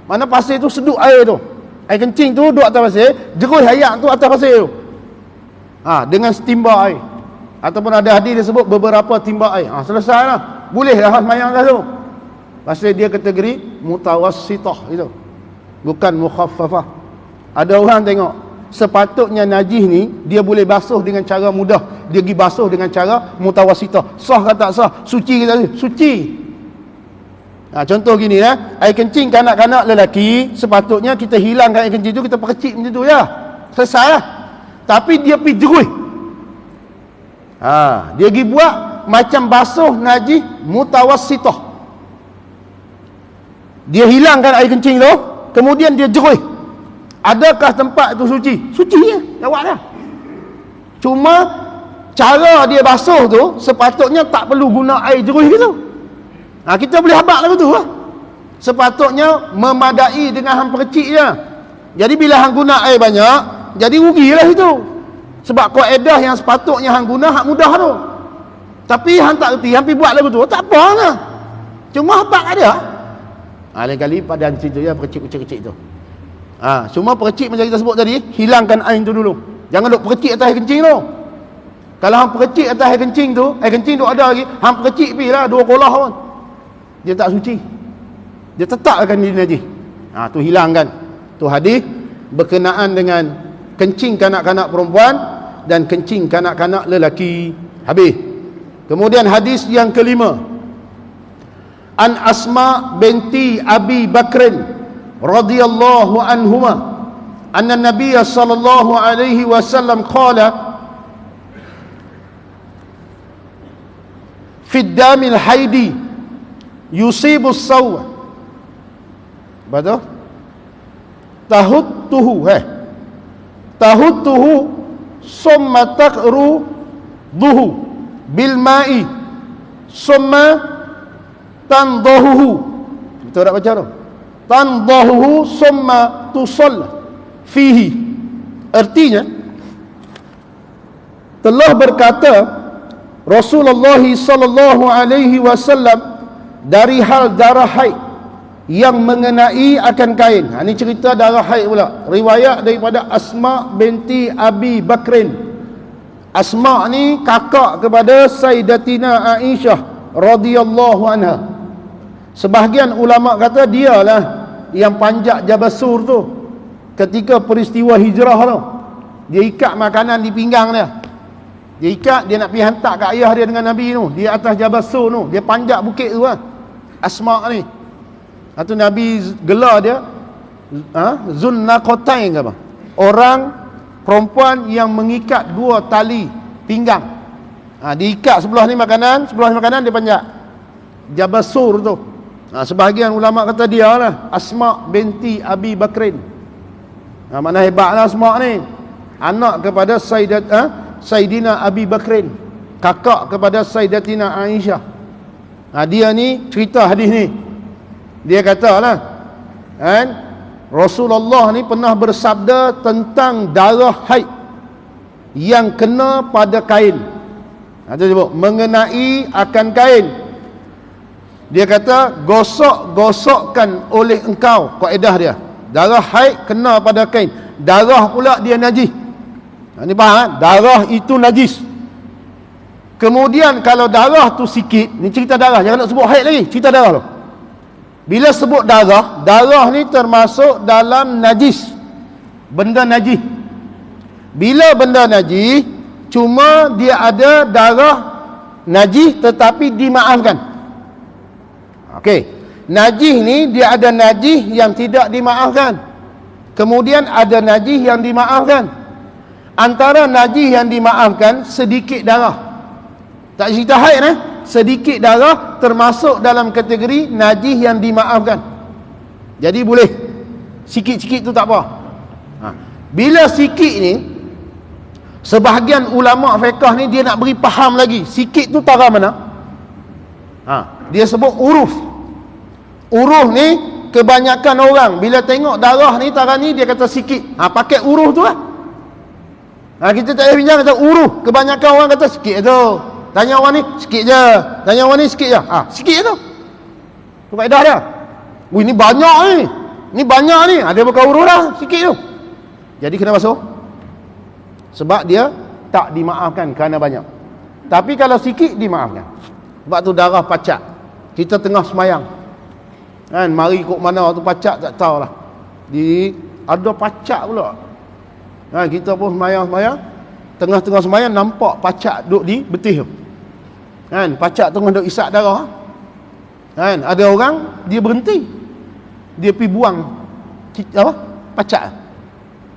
Speaker 1: Mana pasir tu sedut air tu. Air kencing tu duduk atas pasir, jerui ayak tu atas pasir tu. Dengan timba air. Ataupun ada hadis dia sebut beberapa timba air. Selesai lah. Boleh dah semayang kat tu. Pasal dia kategori mutawassitah itu. Bukan mukhaffafah. Ada orang tengok, sepatutnya najis ni dia boleh basuh dengan cara mudah, dia pergi basuh dengan cara mutawassitah. Sah ke tak sah? Suci ke tak suci? Suci. Contoh gini air kencing kanak-kanak lelaki, sepatutnya kita hilangkan air kencing tu, kita percik macam tu ya. Selesai lah. Tapi dia pergi jerui. Dia pergi buat macam basuh najis mutawassitah. Dia hilangkan air kencing tu, kemudian dia jerui. Adakah tempat tu suci? Suci ya, jawab dah. Cuma cara dia basuh tu sepatutnya tak perlu guna air jerui gitu. Kita boleh habaq lagu tu lah. Sepatutnya memadai dengan hang percik je. Jadi bila hang guna air banyak, jadi rugilah itu. Sebab kaedah yang sepatutnya hang guna hak mudah tu. Tapi hang tak reti, hang pergi buat lagu tu, tak apalah. Cuma habaq ada. Lain kali padan situ ya, percik kecil-kecil tu. Cuma percik macam kita sebut tadi, hilangkan air tu dulu. Jangan duk percik atas air kencing tu. Kalau hang percik atas air kencing tu ada lagi, hang percik pergi lah 2 kolah pun. Dia tak suci. Dia tetap akan jadi najis. Tu hilangkan. Tu hadis berkenaan dengan kencing kanak-kanak perempuan dan kencing kanak-kanak lelaki. Habis. Kemudian hadis yang kelima. An Asma binti Abi Bakrin radhiyallahu anhuma anna Nabiy sallallahu alaihi wasallam qala fi damil haidi yusibu as-saw. Betul? Tahuttuhu summa taqru duhu bil ma'i summa tandahuhu. Betul tak baca tu? Tandahuhu summa tusall fihi. Artinya telah berkata Rasulullah sallallahu alaihi wasallam dari hal darah haid yang mengenai akan kain. Ini cerita darah haid pula. Riwayat daripada Asma binti Abi Bakrin. Asma ni kakak kepada Sayyidatina Aisyah radhiyallahu anha. Sebahagian ulama kata dialah yang panjat Jabal Sur tu ketika peristiwa hijrah tu. Dia ikat makanan di pinggang dia. Dia ikat, dia nak pergi hantar kat ayah dia dengan Nabi tu. Dia atas Jabal Sur tu, dia panjat bukit tu lah. Asma ni. Atau Nabi gelar dia Zunnaqatain ke apa? Orang perempuan yang mengikat 2 tali pinggang. Diikat sebelah ni makanan, sebelah ni makanan, dia panjat Jabal Sur tu. Sebahagian ulama kata dia lah Asma binti Abi Bakrin. Mana hebatlah Asma ni. Anak kepada Sayyidina Abi Bakrin, kakak kepada Sayyidatina Aisyah. Dia ni cerita hadis ni. Dia katalah Rasulullah ni pernah bersabda tentang darah haid yang kena pada kain. Dia sebut mengenai akan kain. Dia kata gosok-gosokkan oleh engkau. Kaedah dia, darah haid kena pada kain, darah pula dia najis. Ini faham kan? Darah itu najis. Kemudian kalau darah tu sikit, ni cerita darah, jangan nak sebut haid lagi, cerita darah tu. Bila sebut darah, darah ni termasuk dalam najis, benda najis. Bila benda najis, cuma dia ada darah najis tetapi dimaafkan. Okey, najis ni dia ada najis yang tidak dimaafkan, kemudian ada najis yang dimaafkan. Antara najis yang dimaafkan sedikit darah. Tak cerita haid sedikit darah termasuk dalam kategori najis yang dimaafkan. Jadi boleh sikit-sikit tu tak apa. Bila sikit ni, sebahagian ulama fiqh ni dia nak beri faham lagi, sikit tu tara mana? Dia sebut uruf. Uruf ni kebanyakan orang bila tengok darah ni, tara ni, dia kata sikit. Pakai uruf tu lah. Kita tak payah bincang, kata uruf. Kebanyakan orang kata sikit tu. Tanya orang ni sikit je, tanya orang ni sikit je. Sikit je tu. Tu kaedah dia. Wih, ni banyak ni. Ni banyak ni. Ada bukan urus dah sikit tu. Jadi kena basuh. Sebab dia tak dimaafkan kerana banyak. Tapi kalau sikit dimaafkan. Sebab tu darah pacak. Kita tengah semayang. Kan, mari kok mana tu pacak tak tahulah. Ada pacak pula. Kan, kita pun semayang-semayang. Tengah-tengah semayang nampak pacak duduk di betih tu. Kan, pacak tengah duduk isap darah. Kan, ada orang dia berhenti. Dia pergi buang pacak.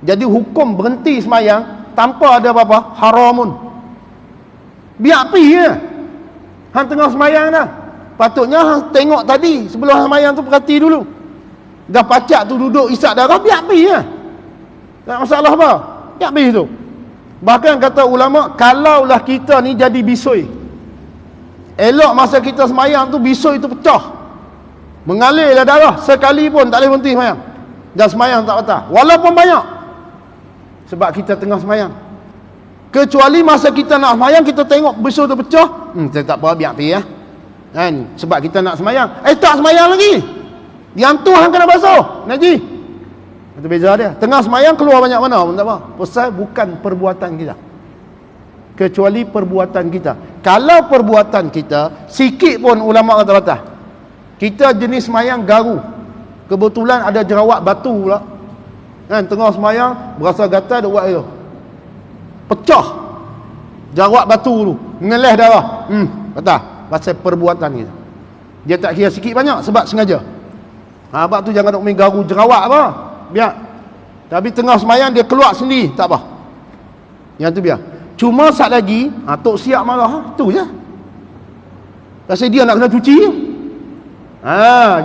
Speaker 1: Jadi hukum berhenti semayang tanpa ada apa-apa haram pun. Biar pergi je. Hang tengah semayang dah. Patutnya hang tengok tadi sebelum semayang tu perhati dulu. Dah pacak tu duduk isap darah, biar pergi je. Tak masalah apa. Biar pergi tu. Bahkan kata ulama, kalaulah kita ni jadi bisui, elok masa kita semayang tu bisui tu pecah, mengalirlah darah, sekali pun tak boleh berhenti semayang. Dan semayang tak batal walaupun banyak. Sebab kita tengah semayang. Kecuali masa kita nak semayang, kita tengok bisui tu pecah, tak apa, biar pergi ya. Kan? Sebab kita nak semayang. Tak semayang lagi. Yang tu hang kena basuh. Naji. Itu beza dia. Tengah semayang keluar banyak mana pun tak apa. Pasal bukan perbuatan kita. Kecuali perbuatan kita. Kalau perbuatan kita, sikit pun ulama kata batal. Kita jenis semayang garu. Kebetulan ada jerawat batu pula. Kan? Tengah semayang, berasa gatal, dia buat itu. Pecah. Jerawat batu tu. Mengeleh darah. Batal. Pasal perbuatan kita. Dia tak kira sikit banyak sebab sengaja. Sebab tu jangan nak main garu jerawat apa. Biar. Tapi tengah semayang dia keluar sendiri, tak apa. Yang tu biar. Cuma sat lagi, tok siap marah, tu je. Pasal dia nak kena cuci.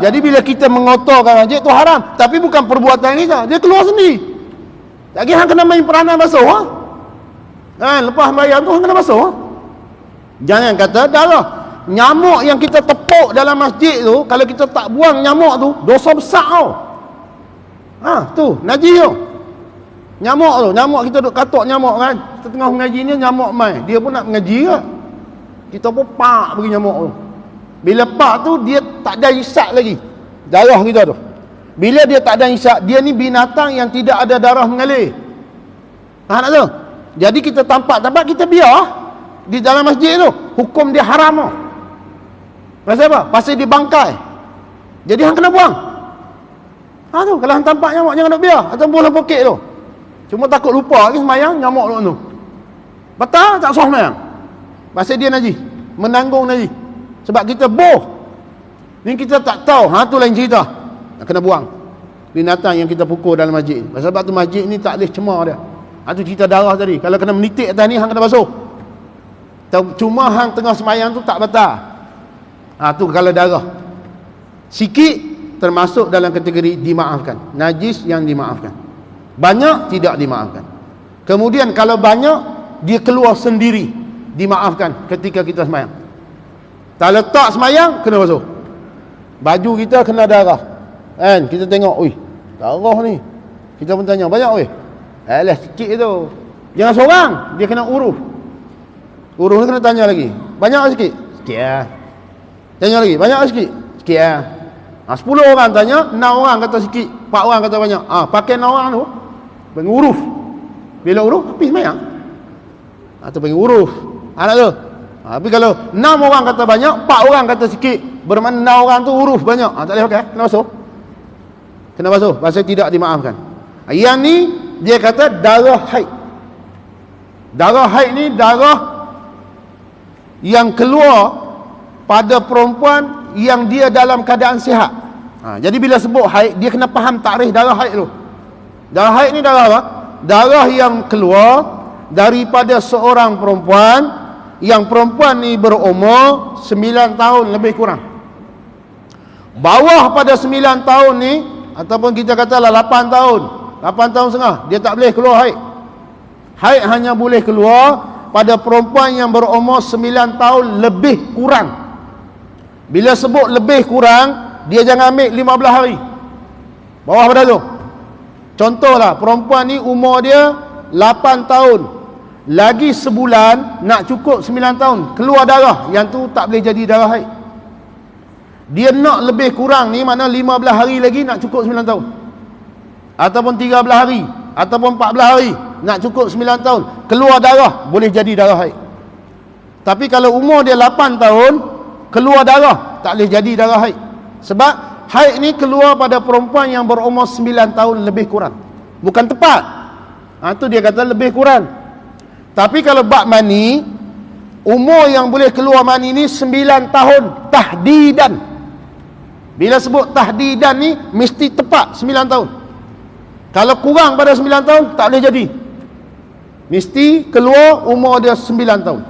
Speaker 1: Jadi bila kita mengotorkan masjid tu haram, tapi bukan perbuatan kita. Dia keluar sendiri. Lagi hang kena main peranan basuh. Lepas sembahyang tu hang kena basuh. Jangan kata darah. Nyamuk yang kita tepuk dalam masjid tu, kalau kita tak buang nyamuk tu, dosa besar tau. Tu, najis tu. Nyamuk kita duk katuk nyamuk kan. Kita tengah mengaji ni nyamuk mai. Dia pun nak mengaji ke. Kita pun pak bagi nyamuk tu. Bila pak tu dia tak ada isap lagi. Darah kita tu. Bila dia tak ada isap, dia ni binatang yang tidak ada darah mengalir. Nak tu? Jadi kita tampak kita biar di dalam masjid tu. Hukum dia haram tu. Pasal apa? Pasal dia bangkai. Jadi hang kena buang. Tu kalau hang tampak nyamuk jangan nak biar atau buang dalam poket tu. Cuma takut lupa lagi semayang nyamuk tu. Batal tak sah semayang. Pasal dia najis, menanggung najis. Sebab kita boh. Ni kita tak tahu, tu lain cerita. Nak kena buang binatang yang kita pukul dalam masjid. Sebab tu masjid ni tak boleh cemar dia. Tu cerita darah tadi. Kalau kena menitik atas ni hang kena basuh. Cuma hang tengah semayang tu tak batal. Tu kalau darah sikit termasuk dalam kategori dimaafkan. Najis yang dimaafkan. Banyak tidak dimaafkan. Kemudian kalau banyak dia keluar sendiri, dimaafkan ketika kita semayang. Tak letak semayang kena basuh. Baju kita kena darah. Kan kita tengok, darah ni. Kita pun tanya, banyak sikit tu. Jangan seorang, dia kena urus. Urus ni kena tanya lagi. Banyak ke sikit? Sikit lah. Tanya lagi, banyak ke sikit? Sikit lah. 10 orang tanya, 6 orang kata sikit, 4 orang kata banyak. Pakai 6 orang tu panggil uruf. Bila uruf, habis semayang. Tu panggil uruf. Nak tu? Tapi kalau 6 orang kata banyak, 4 orang kata sikit, bermakna 6 orang tu uruf banyak. Tak boleh pakai, kena basuh. Kena basuh, pasal tidak dimaafkan. Yang ni dia kata darah haid. Darah haid ni darah yang keluar pada perempuan yang dia dalam keadaan sihat. Jadi bila sebut haid, dia kena faham takrif darah haid tu. Darah haid ni darah apa? Darah yang keluar daripada seorang perempuan, yang perempuan ni berumur 9 tahun lebih kurang. Bawah pada 9 tahun ni, ataupun kita katalah 8 tahun, 8 tahun setengah, dia tak boleh keluar haid. Haid hanya boleh keluar pada perempuan yang berumur 9 tahun lebih kurang. Bila sebut lebih kurang, dia jangan ambil 15 hari. Bawah pada tu. Contohlah, perempuan ni umur dia 8 tahun. Lagi sebulan nak cukup 9 tahun. Keluar darah. Yang tu tak boleh jadi darah haid. Dia nak lebih kurang ni, makna 15 hari lagi nak cukup 9 tahun, ataupun 13 hari, ataupun 14 hari nak cukup 9 tahun, keluar darah, boleh jadi darah haid. Tapi kalau umur dia 8 tahun keluar darah, tak boleh jadi darah haid. Sebab haid ni keluar pada perempuan yang berumur 9 tahun lebih kurang, bukan tepat. Tu dia kata lebih kurang. Tapi kalau bab mani, umur yang boleh keluar mani ni 9 tahun tahdidan. Bila sebut tahdidan ni mesti tepat 9 tahun. Kalau kurang pada 9 tahun tak boleh jadi. Mesti keluar umur dia 9 tahun.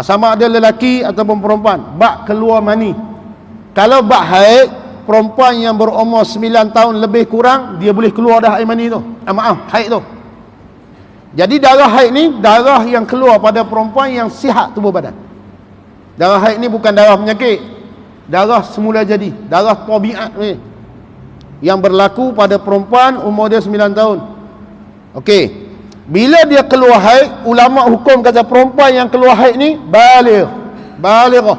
Speaker 1: Sama ada lelaki ataupun perempuan, bak keluar mani. Kalau bak haid, perempuan yang berumur 9 tahun lebih kurang, dia boleh keluar dah air mani tu. Haid tu. Jadi darah haid ni darah yang keluar pada perempuan yang sihat tubuh badan. Darah haid ni bukan darah penyakit, darah semula jadi, darah tabiat ni, yang berlaku pada perempuan umur dia 9 tahun. Okey, bila dia keluar haid, ulama hukum kata perempuan yang keluar haid ni balighah.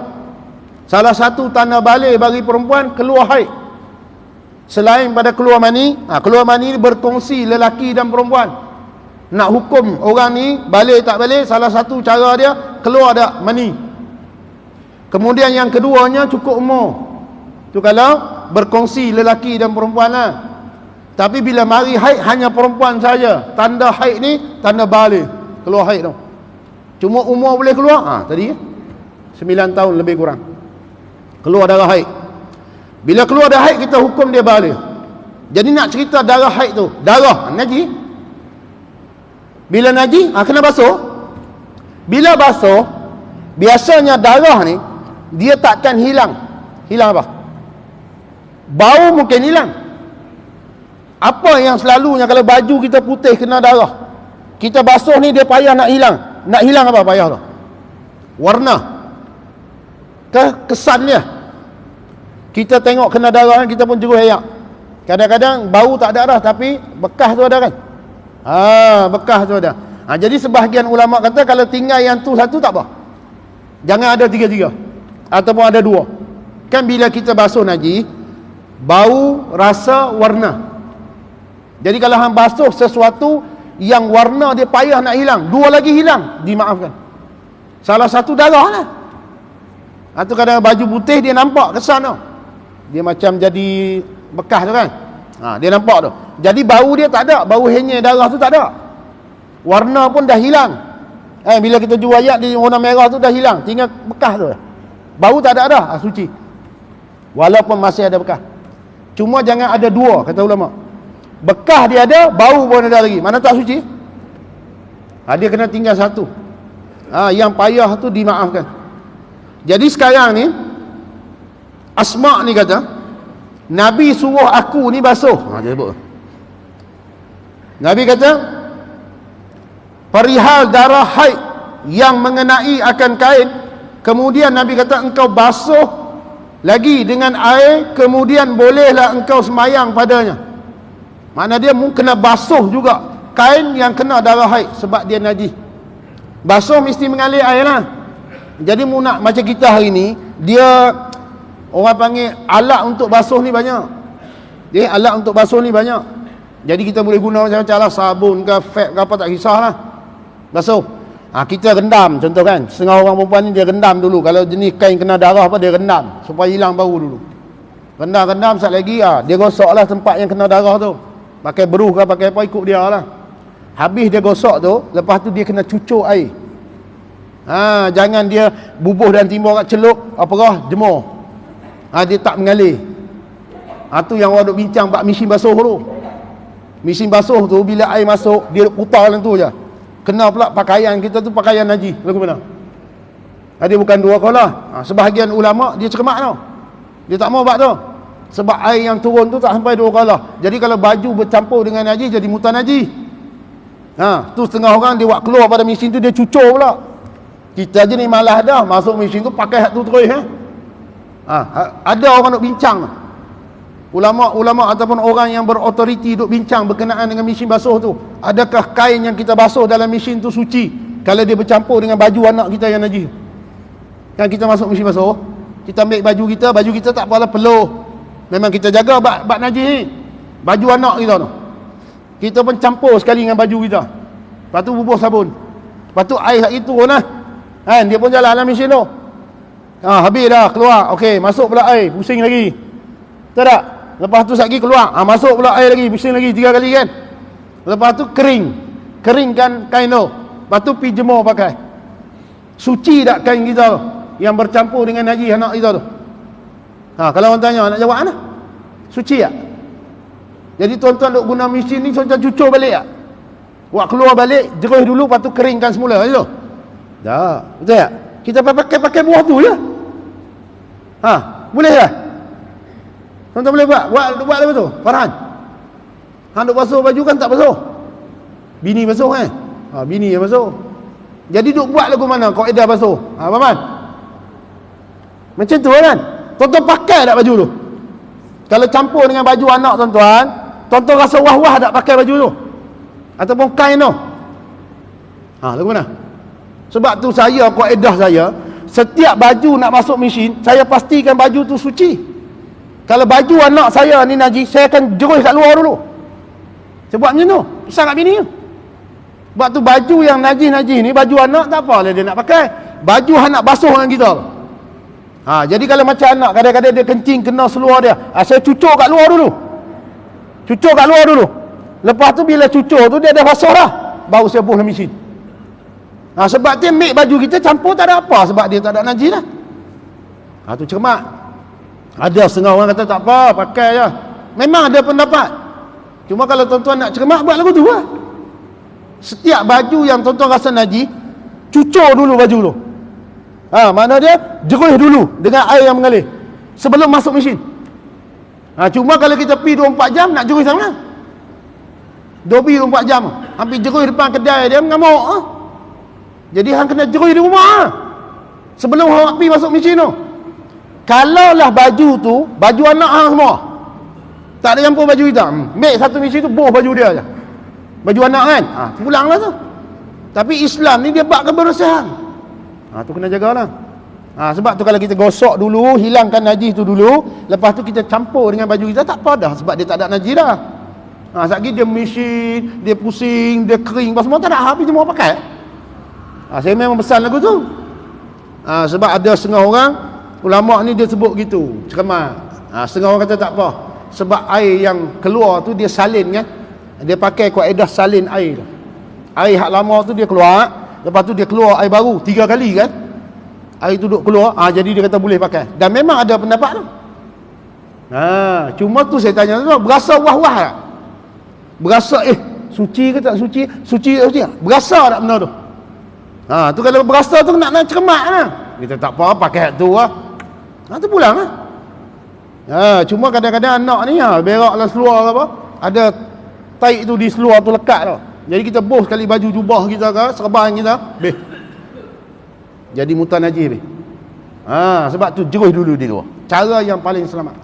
Speaker 1: Salah satu tanda baligh bagi perempuan keluar haid, selain pada keluar mani. Keluar mani ni berkongsi lelaki dan perempuan. Nak hukum orang ni baligh tak baligh, salah satu cara dia keluar dak mani. Kemudian yang keduanya cukup umur. Tu kalau berkongsi lelaki dan perempuan lah. Tapi bila mari haid hanya perempuan saja. Tanda haid ni tanda baligh, keluar haid tu. Cuma umur boleh keluar tadi 9 tahun lebih kurang keluar darah haid. Bila keluar darah haid kita hukum dia baligh. Jadi nak cerita darah haid tu, darah najis. Bila najis kena basuh. Bila basuh, biasanya darah ni dia takkan hilang. Hilang apa? Bau mungkin hilang. Apa yang selalunya kalau baju kita putih kena darah, kita basuh ni dia payah nak hilang. Nak hilang apa payah tu? Warna, kesan dia. Kita tengok kena darah, kita pun jeruh ayak. Kadang-kadang bau tak ada dah, tapi bekas tu ada kan? Bekas tu ada. Jadi sebahagian ulama kata kalau tinggal yang tu satu tak apa, jangan ada tiga-tiga, ataupun ada dua. Kan bila kita basuh najis, bau, rasa, warna. Jadi kalau hang basuh sesuatu yang warna dia payah nak hilang, dua lagi hilang, dimaafkan. Salah satu darah lah. Atau kadang baju putih dia nampak kesan tu, dia macam jadi bekas tu kan. Dia nampak tu. Jadi bau dia tak ada, bau hanya darah tu tak ada. Warna pun dah hilang. Bila kita jual ayat di warna merah tu dah hilang, tinggal bekas tu. Bau tak ada dah, suci. Walaupun masih ada bekas. Cuma jangan ada dua, kata ulama. Bekas dia ada, bau pun ada lagi. Mana tak suci? Dia kena tinggal satu. Yang payah tu dimaafkan. Jadi sekarang ni Asma' ni kata, Nabi suruh aku ni basuh. Nabi kata, perihal darah haid yang mengenai akan kain, kemudian Nabi kata engkau basuh lagi dengan air, kemudian bolehlah engkau semayang padanya. Makna dia kena basuh juga kain yang kena darah haid, sebab dia najis. Basuh mesti mengalir air lah. Jadi nak macam kita hari ni, dia orang panggil alat untuk basuh ni banyak. Alat untuk basuh ni banyak. Jadi kita boleh guna macam-macam lah, sabun ke, fat ke apa, tak kisahlah. Basuh. Kita rendam contoh kan. Setengah orang perempuan ni dia rendam dulu. Kalau jenis kain kena darah apa, dia rendam supaya hilang bau dulu. Rendam sekali lagi dia gosok lah tempat yang kena darah tu. Pakai beruh ke pakai apa, ikut dia lah. Habis dia gosok tu, lepas tu dia kena cucuk air. Jangan dia bubuh dan timbul kat celup, apa jemur. Dia tak mengalir. Tu yang orang duk bincang bab mesin basuh tu. Mesin basuh tu bila air masuk, dia putar dalam tu je. Kena pula pakaian kita tu pakaian najis. Lagu mana? Dia bukan dua kalah. Sebahagian ulama dia cermat tau. Dia tak mau bab tu. Sebab air yang turun tu tak sampai dua kalah. Jadi kalau baju bercampur dengan najis jadi mutan najis. Tu setengah orang dia buat keluar pada mesin tu, dia cucur pula. Kita je ni malas dah masuk mesin tu pakai hak tu terus. Ada orang duk bincang, ulama ataupun orang yang berautoriti duk bincang berkenaan dengan mesin basuh tu. Adakah kain yang kita basuh dalam mesin tu suci kalau dia bercampur dengan baju anak kita yang najis? Kan kita masuk mesin basuh, Kita ambil baju kita tak apalah peluh. Memang kita jaga bab najis ni. Baju anak kita tu. Kita pun campur sekali dengan baju kita. Lepas tu bubuh sabun. Lepas tu air itu lah. Kan, dia pun jalan dalam mesin tu. Habis dah, keluar. Okey, masuk pula air, pusing lagi. Betul tak? Lepas tu lagi keluar. Masuk pula air lagi, pusing lagi 3 kali kan. Lepas tu keringkan kain tu. Lepas tu pergi jemur pakai. Suci tak kain kita tu yang bercampur dengan najis anak kita tu? Kalau orang tanya, nak jawab mana? Suci tak? Jadi tuan-tuan duk guna mesin ni, tuan-tuan cucur balik tak? Buat keluar balik, jeruh dulu, lepas tu keringkan semula, gitu. Tak, betul tak? Kita pakai buah tu je. Boleh tak? Tuan-tuan boleh buat apa tu? Farhan, duk basuh baju kan tak basuh? Bini basuh kan? Bini yang basuh. Jadi duk buat lagu mana kaedah basuh? Paman, macam tu kan? Tuan-tuan pakai tak baju tu? Kalau campur dengan baju anak tuan-tuan rasa wah-wah tak pakai baju tu? Ataupun kain tu? Lagu mana? Sebab tu saya, kaedah saya, setiap baju nak masuk mesin, saya pastikan baju tu suci. Kalau baju anak saya ni najis, saya akan jeruh kat luar dulu. Sebab macam tu, pesan kat bini tu. Sebab tu baju yang najis-najis ni, baju anak tak apalah dia nak pakai. Baju anak basuh dengan kita. Jadi kalau macam anak, kadang-kadang dia kencing kena seluar dia, saya cucur kat luar dulu. Lepas tu bila cucur tu dia dah basah dah, baru saya buang dalam mesin. Sebab dia ambil baju kita campur tak ada apa, sebab dia tak ada najis lah. Tu cermat. Ada setengah orang kata tak apa, pakai je. Memang ada pendapat. Cuma kalau tuan-tuan nak cermat, buat lagu tu lah. Setiap baju yang tuan-tuan rasa najis, cucur dulu baju tu. Mana dia? Jeruh dulu dengan air yang mengalir sebelum masuk mesin. Cuma kalau kita pergi 24 jam, nak jeruh sana 24 jam, hampir jeruh depan kedai dia, mengamuk. Jadi hang kena jeruh di rumah sebelum hang pergi masuk mesin tu. Kalaulah baju tu, baju anak hang semua, tak ada campur baju kita, make satu mesin tu, boh baju dia je, baju anak kan, pulanglah tu. Tapi Islam ni dia bab kebersihan. Tu kena jagalah. Sebab tu kalau kita gosok dulu, hilangkan najis tu dulu, lepas tu kita campur dengan baju kita, tak apa dah, sebab dia tak ada najis dah. Sekali dia mesin, dia pusing, dia kering, semua tak ada, habis semua pakai. Saya memang pesan lagu tu. Sebab ada setengah orang ulama ni dia sebut gitu, cermat. Setengah orang kata tak apa, sebab air yang keluar tu dia salin kan, dia pakai kaedah salin air. Air hak lama tu dia keluar, lepas tu dia keluar air baru 3 kali kan, air tu duduk keluar. Jadi dia kata boleh pakai. Dan memang ada pendapat tu. Cuma tu saya tanya tu, berasa wah-wah tak? Berasa suci ke tak suci? Suci tak suci? Berasa tak benda tu? Tu kalau berasa tu nak cermat lah. Kita tak apa, pakai tu lah. Tu pulang lah. Cuma kadang-kadang anak ni berak lah seluar ke apa, ada taik tu di seluar tu lekat tau. Jadi kita boh sekali baju jubah kita ke, serban kita, jadi mutan najis. Sebab tu jeruh dulu di luar. Cara yang paling selamat.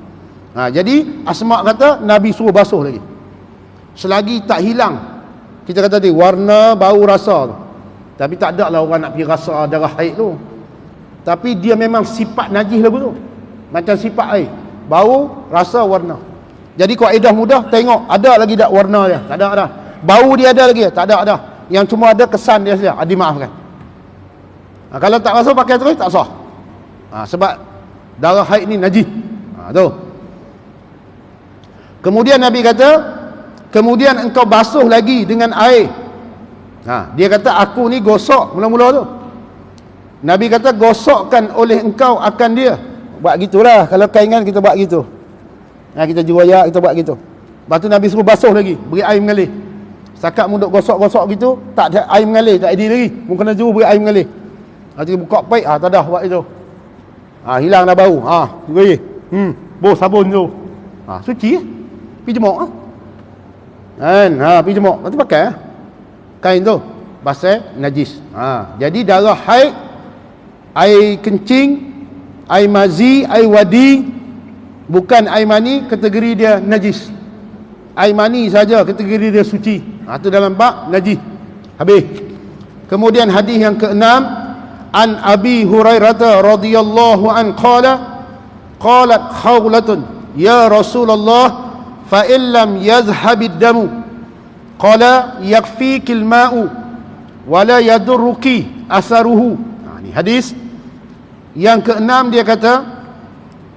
Speaker 1: Jadi Asma kata Nabi suruh basuh lagi. Selagi tak hilang, kita kata tadi, warna, bau, rasa tu. Tapi tak ada lah orang nak pergi rasa darah haid tu. Tapi dia memang sifat najis lagu tu. Macam sifat air, bau, rasa, warna. Jadi kaedah mudah, tengok ada lagi tak warna dia? Tak ada dah. Bau dia ada lagi? Tak ada dah. Yang cuma ada kesan dia saja, dimaafkan. Kalau tak basuh pakai terus tak sah. Sebab darah haid ni najis. Tu. Kemudian Nabi kata, kemudian engkau basuh lagi dengan air. Dia kata aku ni gosok mula-mula tu. Nabi kata gosokkan oleh engkau akan dia. Buat gitulah, kalau kaingan kita buat gitu. Kita jual kita buat gitu. Lepas tu Nabi suruh basuh lagi, beri air mengalir. Setakat mu duk gosok-gosok gitu, tak ada air mengalir, tak ada lagi. Mu kena juru beri air mengalir. Nanti buka paip, tak dah buat itu. Hilang dah bau. Beri. Bau sabun tu. Suci. Pergi jemuk. Pergi jemuk. Lepas tu pakai kain tu. Basah najis. Jadi darah haid, air kencing, air mazi, air wadi, bukan air mani, kategori dia najis. Air mani saja kategori dia suci. Itu dalam bab najis. Habis. Kemudian hadis yang ke-6, an Abi Hurairah radhiyallahu an qala qalat khawlatun ya Rasulullah fa in lam yadhhabid damu qala yakfikil ma'u wa la yadurruki asaruhu. Ini hadis yang keenam. Dia kata,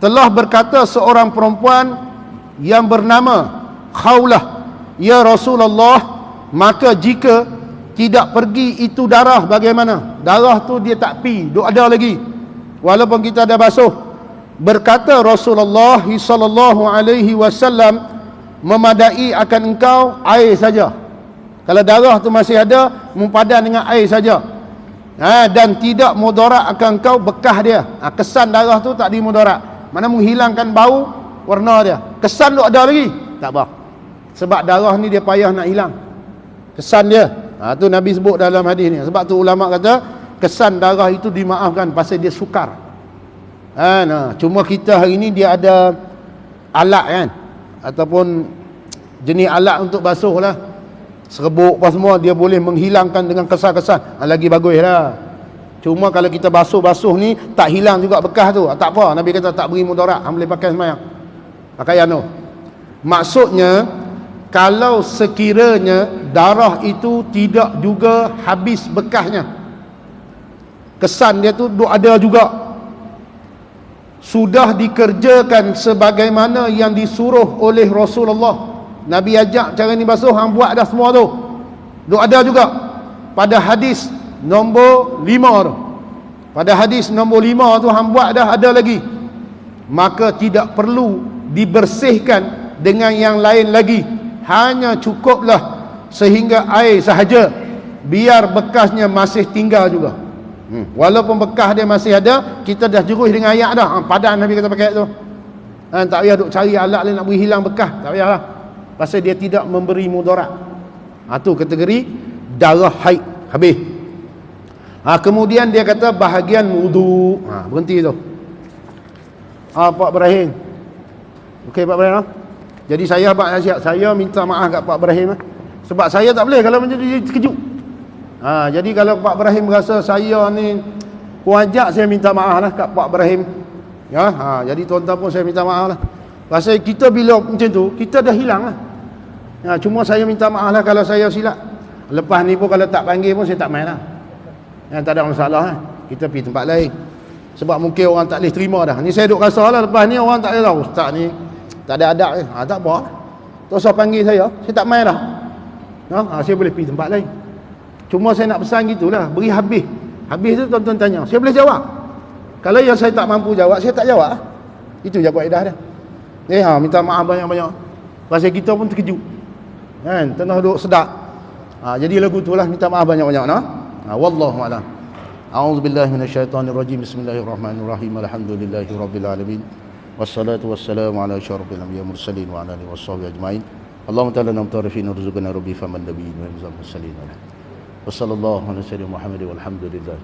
Speaker 1: telah berkata seorang perempuan yang bernama Khawlah, ya Rasulullah, maka jika tidak pergi itu darah bagaimana? Darah tu dia tak pi, duk ada lagi walaupun kita dah basuh. Berkata Rasulullah sallallahu alaihi wasallam, memadai akan engkau air saja. Kalau darah tu masih ada, mempadan dengan air saja. Dan tidak mudarat akan engkau bekas dia. Kesan darah tu tak dimudarat, mana menghilangkan bau, warna dia. Kesan tu ada lagi, tak apa. Sebab darah ni dia payah nak hilang kesan dia. Tu Nabi sebut dalam hadis ni. Sebab tu ulama kata kesan darah itu dimaafkan pasal dia sukar. Cuma kita hari ni dia ada alat kan, ataupun jenis alat untuk basuh lah, serbuk apa semua, dia boleh menghilangkan dengan kesan-kesan. Lagi bagus lah. Cuma kalau kita basuh-basuh ni tak hilang juga bekas tu, tak apa. Nabi kata tak beri mudarat, boleh pakai semayang, pakaian tu. Maksudnya kalau sekiranya darah itu tidak juga habis bekasnya, kesan dia tu duk ada juga, sudah dikerjakan sebagaimana yang disuruh oleh Rasulullah. Nabi ajak cara ni basuh, hang buat dah semua tu, duk ada juga. Pada hadis nombor 5 tu, pada hadis nombor 5 tu hang buat dah ada lagi, maka tidak perlu dibersihkan dengan yang lain lagi. Hanya cukuplah sehingga air sahaja, biar bekasnya masih tinggal juga. Walaupun bekas dia masih ada, kita dah jerus dengan air dah. Padan Nabi kata pakai tu. Tak payah duk cari alat lain nak beri hilang bekas, tak payahlah. Pasal dia tidak memberi mudarat. Tu kategori darah haid, habis. Kemudian dia kata bahagian wudu. Berhenti tu. Pak Ibrahim. Okey Pak Ibrahim. Jadi saya minta maaf kat Pak Ibrahim, sebab saya tak boleh kalau macam dia terkejut. Jadi kalau Pak Ibrahim rasa saya ni wajak, saya minta maaf lah kat Pak Ibrahim. Jadi tuan-tuan pun saya minta maaf lah. Pasal kita bila macam tu, kita dah hilang lah. Cuma saya minta maaf lah kalau saya silap. Lepas ni pun kalau tak panggil pun saya tak main lah. Tak ada masalah lah. Kita pergi tempat lain. Sebab mungkin orang tak boleh terima dah. Ni saya duk rasa lah, lepas ni orang tak boleh tahu ustaz ni tak ada adab. Tak apa, tak usah panggil saya tak main dah. Saya boleh pergi tempat lain. Cuma saya nak pesan gitulah, beri habis. Habis tu tuan-tuan tanya, saya boleh jawab. Kalau yang saya tak mampu jawab, saya tak jawab. Itu je kaedah dia. Minta maaf banyak-banyak. Pasal kita pun terkejut kan, tengah duduk sedap. Jadi lagu tu lah, minta maaf banyak-banyak. Wallahu a'lam. A'udzubillahi minasyaitonirrajim. Bismillahirrahmanirrahim. Alhamdulillahirabbil alamin. Wassalatu wassalamu ala asyrafil anbiya'i mursalin wa ala alihi washabihi ajmain. Allahumma ta'ala namtarifin warzuqna rabbi faman nabiyyin wa mursalin. Wassallallahu ala sayyidina Muhammad walhamdulillah.